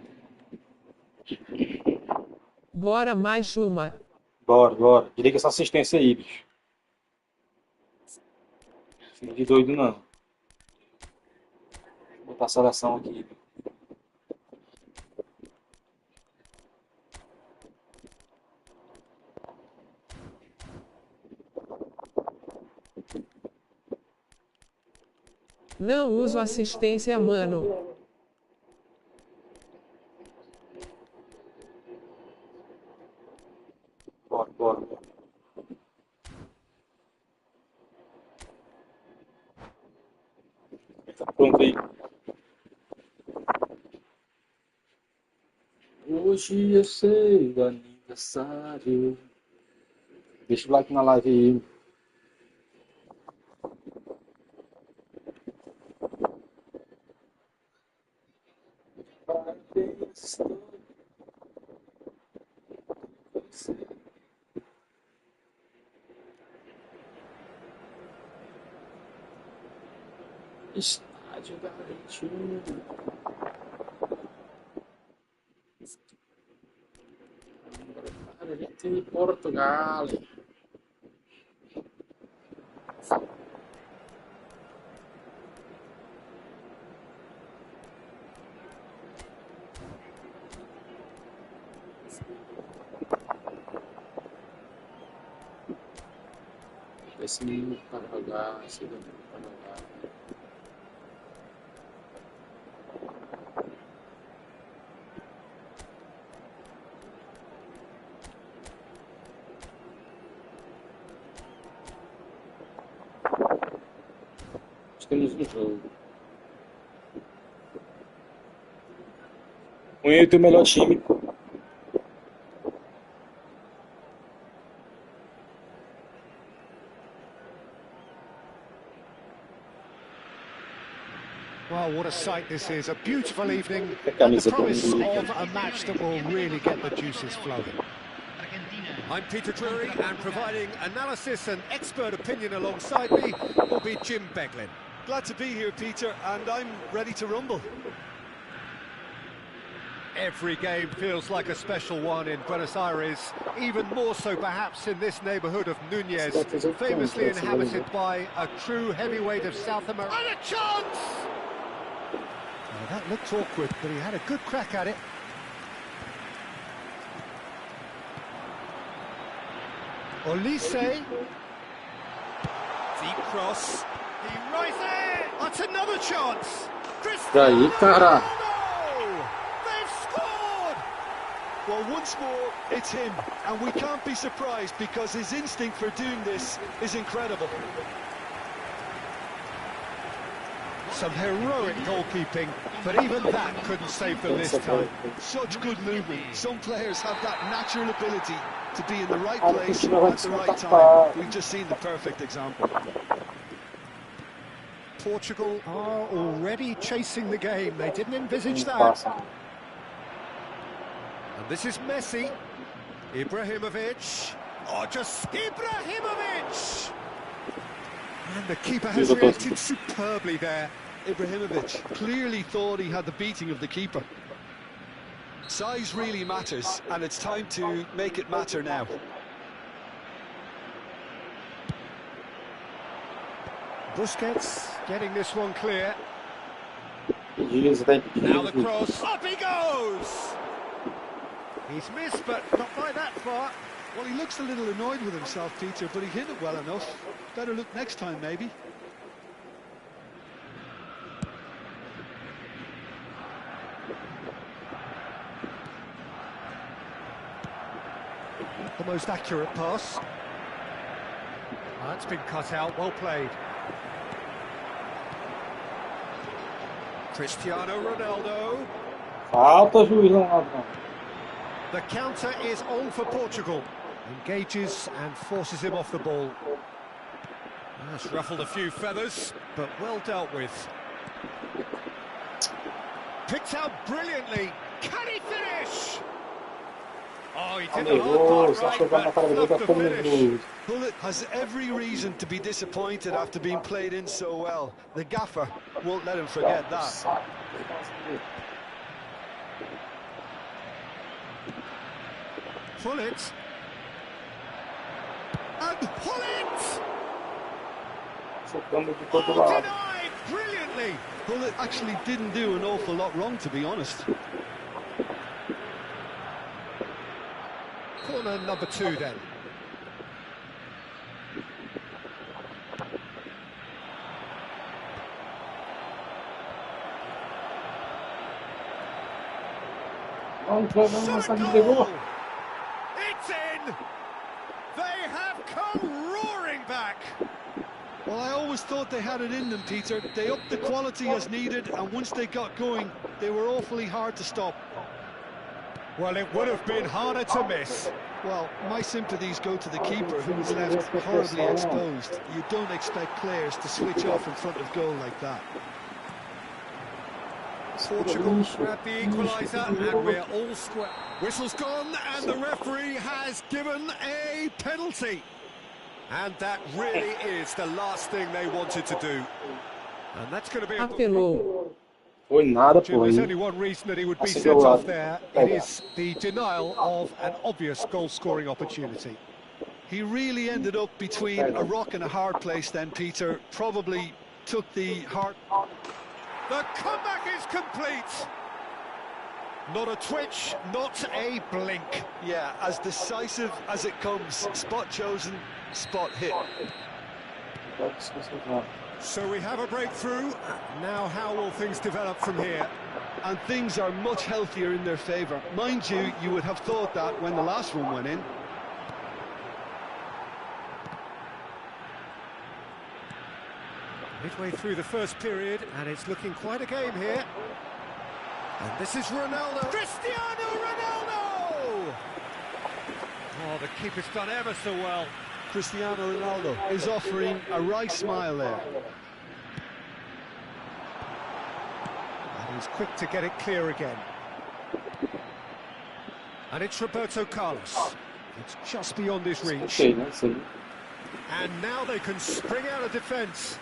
Bora mais uma. Bora, bora. Direita essa assistência aí, bicho. Filho de doido não. Vou botar a seleção aqui. Não uso assistência, mano. Bora, bora, bora. Tá pronto aí. Hoje eu sei do aniversário. Deixa o like na live aí. Parabéns. Estádio garantido. Argentina e Portugal. Esse menino para jogar, esse menino para jogar. Temos um jogo. Cunha tem o melhor time. Well, what a sight this is. A beautiful evening and the promise of a match that will really get the juices flowing. I'm Peter Drury, and providing analysis and expert opinion alongside me will be Jim Beglin. Glad to be here, Peter, and I'm ready to rumble. Every game feels like a special one in Buenos Aires, even more so perhaps in this neighbourhood of Núñez, famously inhabited by a true heavyweight of South America. And a chance! Well, that looked awkward, but he had a good crack at it. Olise. Deep cross. He rises! That's another chance! Daí, cara. They've scored! Well, once more, it's him, and we can't be surprised because his instinct for doing this is incredible. Some heroic goalkeeping, but even that couldn't save them this time. Such good movement. Some players have that natural ability to be in the right place at the right time. We've just seen the perfect example. Portugal are already chasing the game. They didn't envisage that. And this is Messi. Ibrahimovic. Oh, just Ibrahimovic! And the keeper has reacted superbly there. Ibrahimovic clearly thought he had the beating of the keeper. Size really matters, and it's time to make it matter now. Busquets getting this one clear. Now Now the cross. Up he goes! He's missed, but not by that far. Well, he looks a little annoyed with himself, Peter, but he hit it well enough. Better look next time, maybe. The most accurate pass. That's been cut out, well played. Cristiano Ronaldo. Falta, juiz, não. The counter is on for Portugal. Engages and forces him off the ball. That's ruffled a few feathers, but well dealt with. Picked out brilliantly. Can he finish? Oh, he did the hard part right, but fluffed the finish. Bullet has every reason to be disappointed after being played in so well. The gaffer won't let him forget that. Pullet. And Pullet! Oh, denied brilliantly! Bullet actually didn't do an awful lot wrong, to be honest. Corner number 2 then. Não, It's in! They have come roaring back! Well, I always thought they had it in them, Peter. They upped the quality as needed, and once they got going, they were awfully hard to stop. Well, it would have been harder to miss. Well, my sympathies go to the keeper, who was left horribly exposed. You don't expect players to switch off in front of goal like that. Portugal grab the equaliser, and we're all square. Whistle's gone, and the referee has given a penalty. And that really is the last thing they wanted to do. And that's going to be a... Apelou. foi nada, pô. There's only one reason that he would be sent off there. It is the denial of an obvious goal-scoring opportunity. He really ended up between a rock and a hard place then, Peter. Probably took the hard... The comeback is complete. Not a twitch, not a blink. Yeah, as decisive as it comes. Spot chosen, spot hit. So we have a breakthrough. Now how will things develop from here? And things are much healthier in their favour. Mind you, you would have thought that when the last one went in. Midway through the first period, and it's looking quite a game here. And this is Ronaldo. Cristiano Ronaldo! Oh, the keeper's done ever so well. Cristiano Ronaldo is offering a right smile there. And he's quick to get it clear again. And it's Roberto Carlos. It's just beyond his reach. And now they can spring out of defence.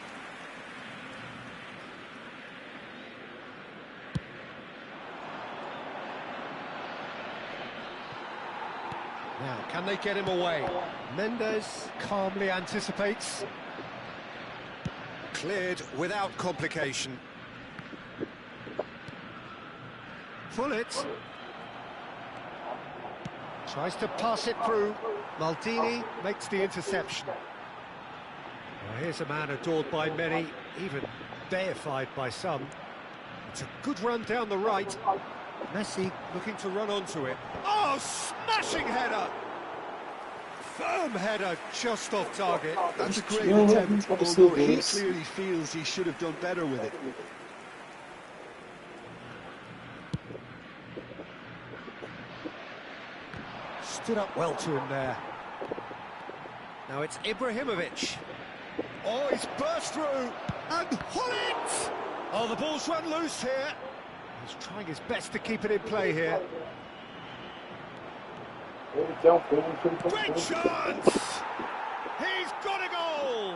Now, can they get him away? Mendes calmly anticipates. Cleared without complication. Pullet. Tries to pass it through. Maldini makes the interception. Well, here's a man adored by many, even deified by some. It's a good run down the right. Messi looking to run onto it. Oh, smashing header! Firm header, just off target. That's a great attempt, although he clearly feels he should have done better with it. Stood up well to him there. Now it's Ibrahimovic. Oh, he's burst through. And Hullet! Oh, the ball's run loose here. He's trying his best to keep it in play here. Great chance! He's got a goal!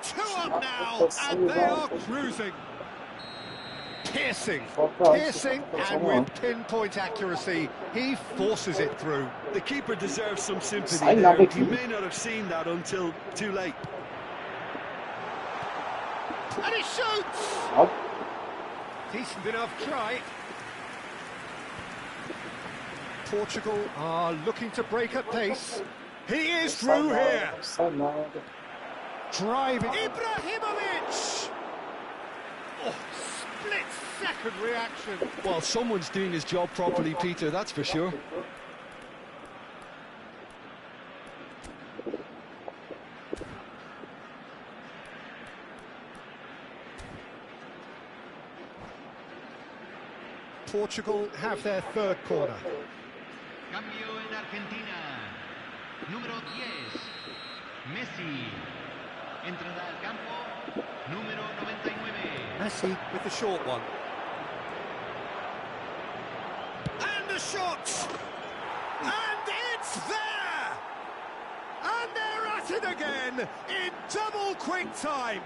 2 up now, and they are cruising. Piercing, and with pinpoint accuracy, he forces it through. The keeper deserves some sympathy there. He may not have seen that until too late. And he shoots! Decent enough try. Portugal are looking to break at pace. He is through here. Driving. Ibrahimovic! Oh, split-second reaction. Well, someone's doing his job properly, Peter, that's for sure. Portugal have their third corner. Cambio en Argentina. Número 10. Messi. Entrada al campo. Número 99. Messi with the short one. And the shot! And it's there! And they're at it again in double quick time.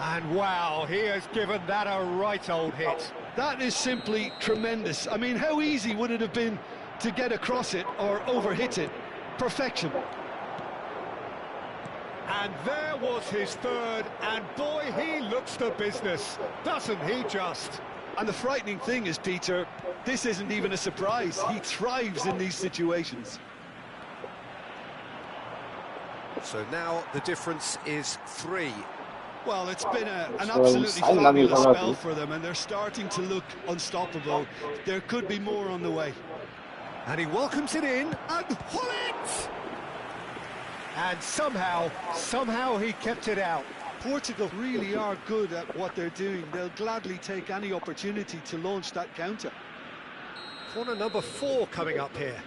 And wow, he has given that a right old hit. That is simply tremendous. I mean, how easy would it have been to get across it or overhit it? Perfection. And there was his third, and boy, he looks the business, doesn't he just? And the frightening thing is, Peter, this isn't even a surprise. He thrives in these situations. So now the difference is 3. Well, it's been an absolutely fabulous spell for them, and they're starting to look unstoppable. There could be more on the way. And he welcomes it in, and Hullet! And somehow he kept it out. Portugal really are good at what they're doing. They'll gladly take any opportunity to launch that counter. Corner number 4 coming up here.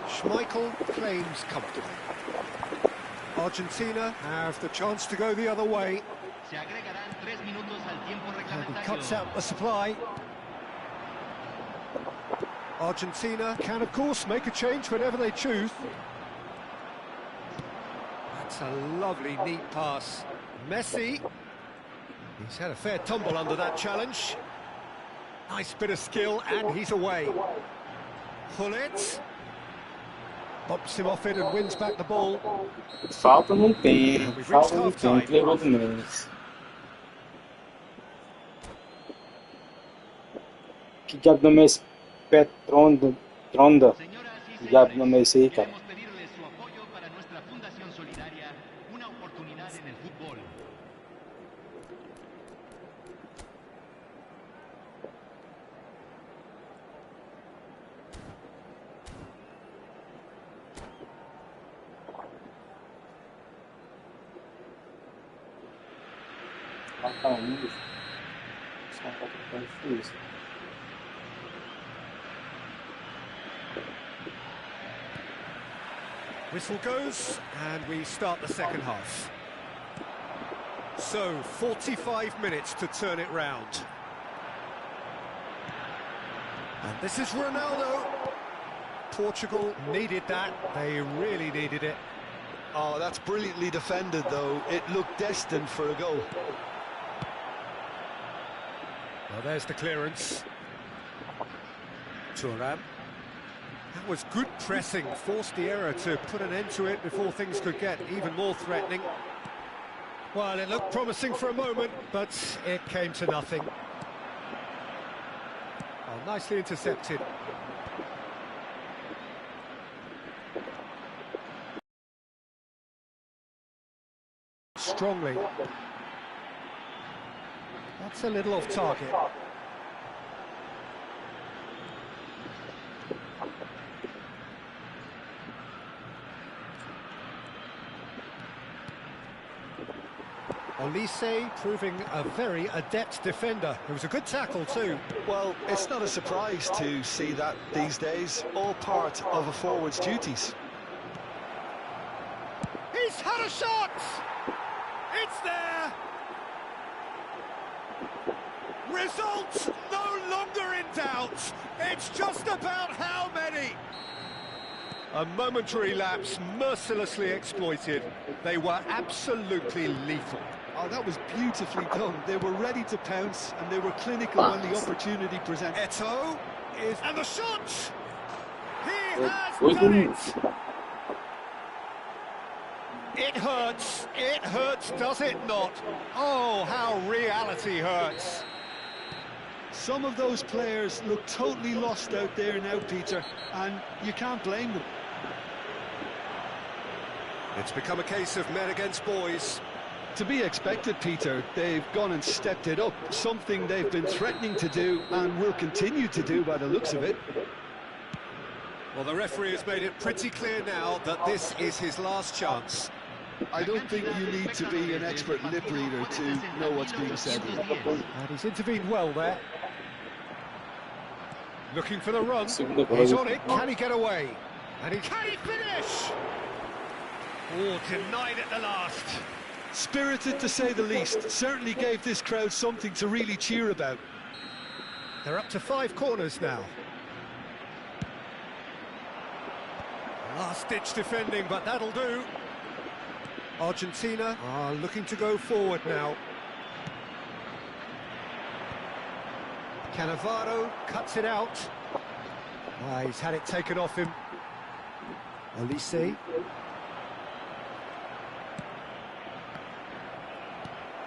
Schmeichel claims comfortably. Argentina have the chance to go the other way. Se agregarán 3 minutos al tiempo And he reglamentario. cuts out the supply. Argentina can, of course, make a change whenever they choose. That's a lovely, neat pass. Messi. He's had a fair tumble under that challenge. Nice bit of skill, and he's away. Hullet. Bumps him off it and wins back the ball. Falta no tempo, levou do menos. Que diabo nome é esse pé tronda? Señoras y Que diabo señores, nome é esse aí, cara? queremos pedirles su apoyo para nuestra fundación solidaria, una oportunidad en el fútbol. Whistle goes, and we start the second half. So, 45 minutes to turn it round. And this is Ronaldo. Portugal needed that. They really needed it. Oh, that's brilliantly defended, though. It looked destined for a goal. Well, there's the clearance. Thuram. That was good pressing, forced the error to put an end to it before things could get even more threatening. Well, it looked promising for a moment, but it came to nothing. Oh, nicely intercepted. Strongly. That's a little off target. Olise proving a very adept defender. It was a good tackle too. Well, it's not a surprise to see that these days, all part of a forward's duties. He's had a shot! It's there! Results no longer in doubt. It's just about how many. A momentary lapse mercilessly exploited. They were absolutely lethal. Oh, that was beautifully done. They were ready to pounce, and they were clinical when the opportunity presented. Eto'o is... And the shot! He has done it! hurts. It hurts, does it not? Oh, how reality hurts. Some of those players look totally lost out there now, Peter, and you can't blame them. It's become a case of men against boys. To be expected, Peter. They've gone and stepped it up, something they've been threatening to do and will continue to do by the looks of it. Well, the referee has made it pretty clear now that this is his last chance. I don't think you need to be an expert lip reader to know what's being said here. And he's intervened well there. Looking for the run. He's on it. Can he get away? And can he finish? Oh, denied at the last. Spirited to say the least. Certainly gave this crowd something to really cheer about. They're up to 5 corners now. Last-ditch defending, but that'll do. Argentina are looking to go forward now. Cannavaro cuts it out. He's had it taken off him. Olise.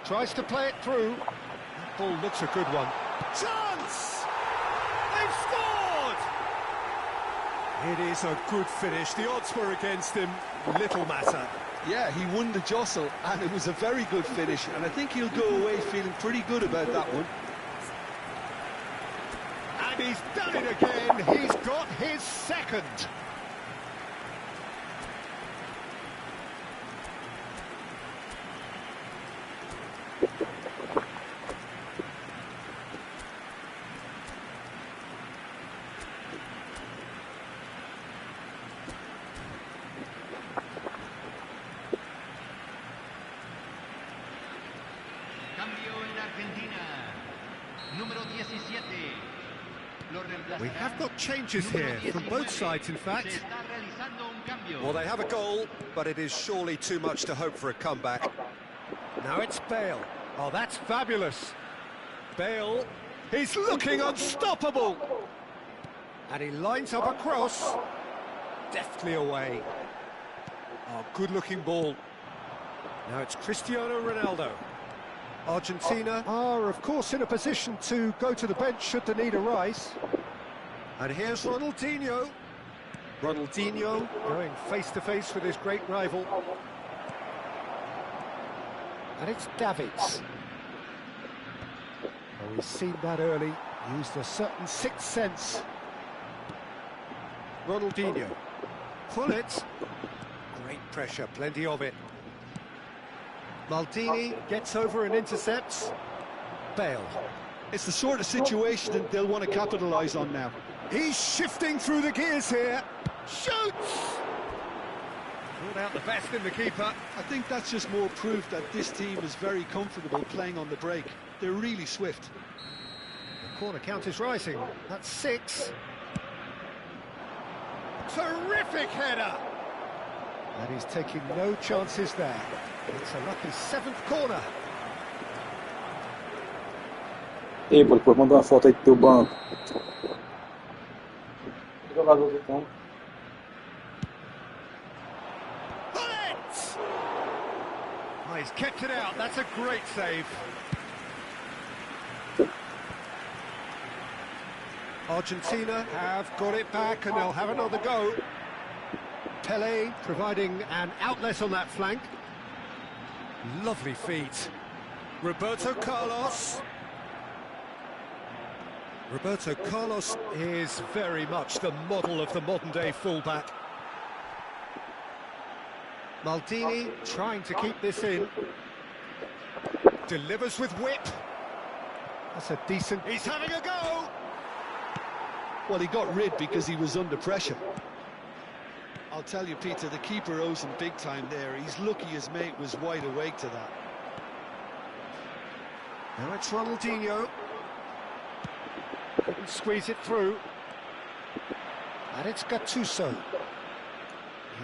Tries to play it through. That ball looks a good one. Chance! They've scored! It is a good finish. The odds were against him. Little matter. Yeah, he won the jostle, and it was a very good finish, and I think he'll go away feeling pretty good about that one. And he's done it again. He's got his second. We have got changes here from both sides, in fact. Well, they have a goal, but it is surely too much to hope for a comeback. Now it's Bale. Oh, that's fabulous. Bale, he's looking unstoppable. And he lines up a cross. Deftly away. Oh, good-looking ball. Now it's Cristiano Ronaldo. Argentina are, of course, in a position to go to the bench should the need arise. And here's Ronaldinho. Ronaldinho going face-to-face with his great rival. And it's Davids. Oh, he's seen that early. Used a certain sixth sense. Ronaldinho. Pull it. Great pressure, plenty of it. Maldini gets over and intercepts. Bale. It's the sort of situation that they'll want to capitalise on now. He's shifting through the gears here. Shoots! Brought out the best in the keeper. I think that's just more proof that this team is very comfortable playing on the break. They're really swift. The corner count is rising. That's 6. Terrific header! And he's taking no chances there. It's a lucky 7th corner. Ei, pô, depois manda uma foto aí do teu banco. Jogador do campo. Bullet! Oh, he's kept it out. That's a great save. Argentina have got it back and they'll have another go. Pelé providing an outlet on that flank. Lovely feet. Roberto Carlos. Roberto Carlos is very much the model of the modern-day fullback. Maldini trying to keep this in. Delivers with whip. That's a decent... He's having a go! Well, he got rid because he was under pressure. I'll tell you, Peter, the keeper owes him big time there. He's lucky his mate was wide awake to that. Now it's Ronaldinho. Couldn't squeeze it through. And it's Gattuso.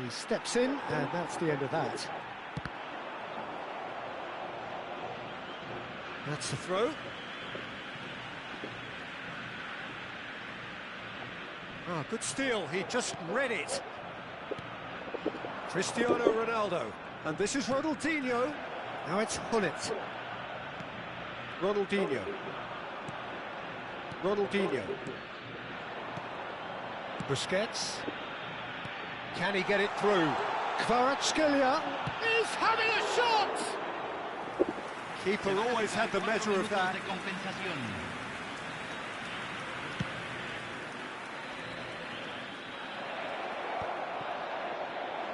He steps in, and that's the end of that. That's the throw. Good steal. He just read it. Cristiano Ronaldo. And this is Ronaldinho. Now it's Hullet. Ronaldinho. Ronaldinho. Busquets. Can he get it through? Kvaratskhelia is having a shot! Keeper always had the measure of that.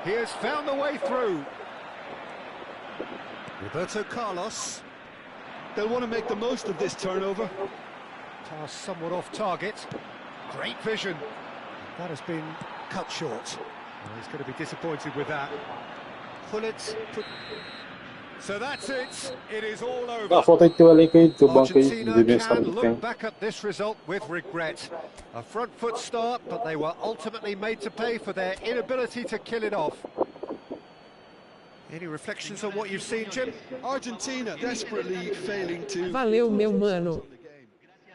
He has found the way through. Roberto Carlos. They'll want to make the most of this turnover. Pass somewhat off target. Great vision. That has been cut short. Well, he's going to be disappointed with that. Hullet. So that's it. It is all over. Dá a falta aí do teu elenco aí, do teu banco aí, de Argentina defensor can que look tem. back at this result with regret. A front foot start, but they were ultimately made to pay for their inability to kill it off. Any reflections on what you've seen, Jim? Argentina desperately failing to... Valeu, meu mano.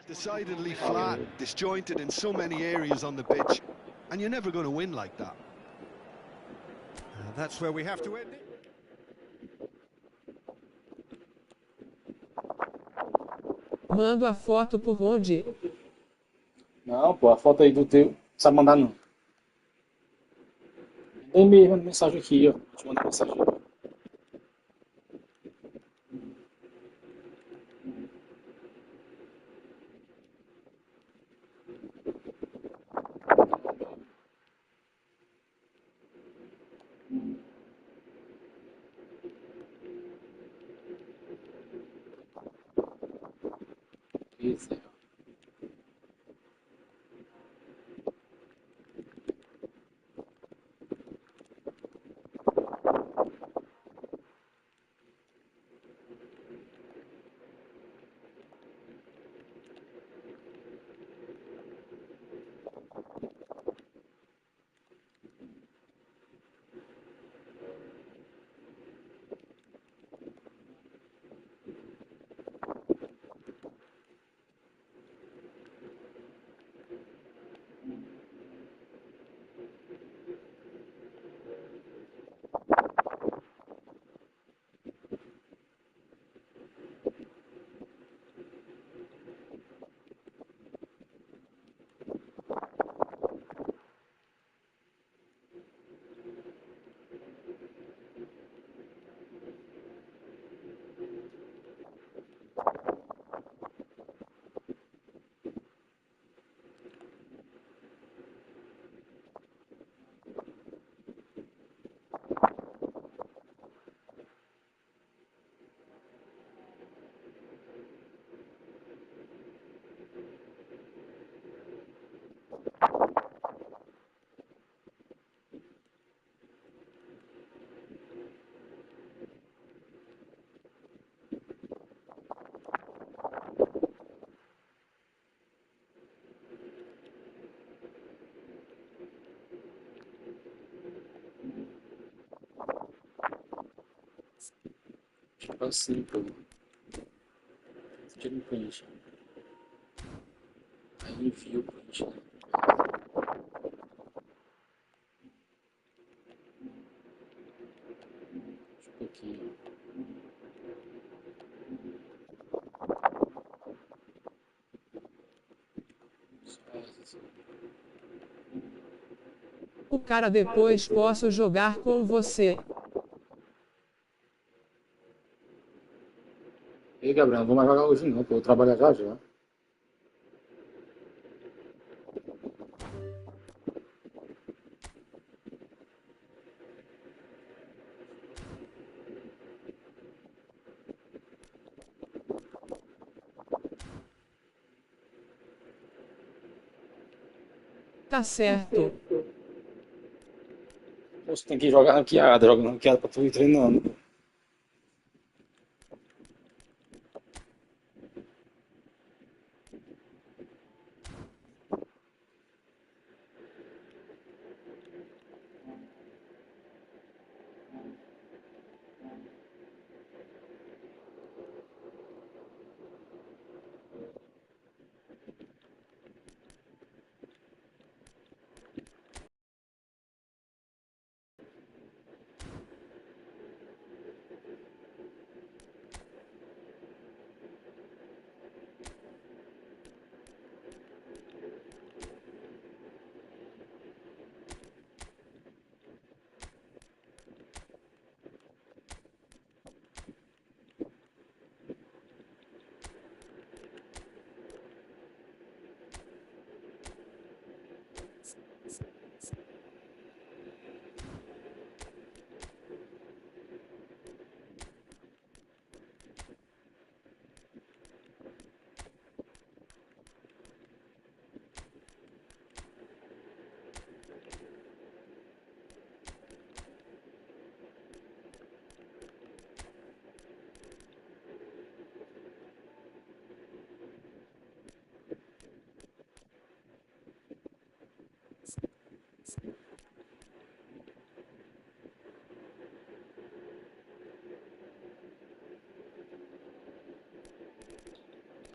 Decidedly flat, disjointed in so many areas on the pitch, and you're never going to win like that. And that's where we have to end it. Mando a foto por onde? Não, pô, a foto aí do teu. Não sabe mandar não. Tem mesmo mensagem aqui, ó. Deixa eu mandar mensagem. Isso, é. Tipo assim, pô. Tira um print. Aí envia o print, né? Tipo aqui, ó. O cara depois posso jogar com você. Ei, Gabriel, não vou mais jogar hoje não, pô. Eu vou trabalhar já já. Tá certo. Você tem que jogar ranqueada, joga ranqueada pra tu ir treinando.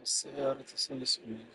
Essa é a orientação disso mesmo.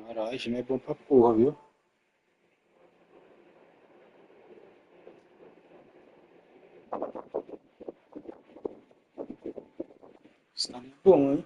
Caralho, gema é bom pra porra, viu? Isso tá bom, hein?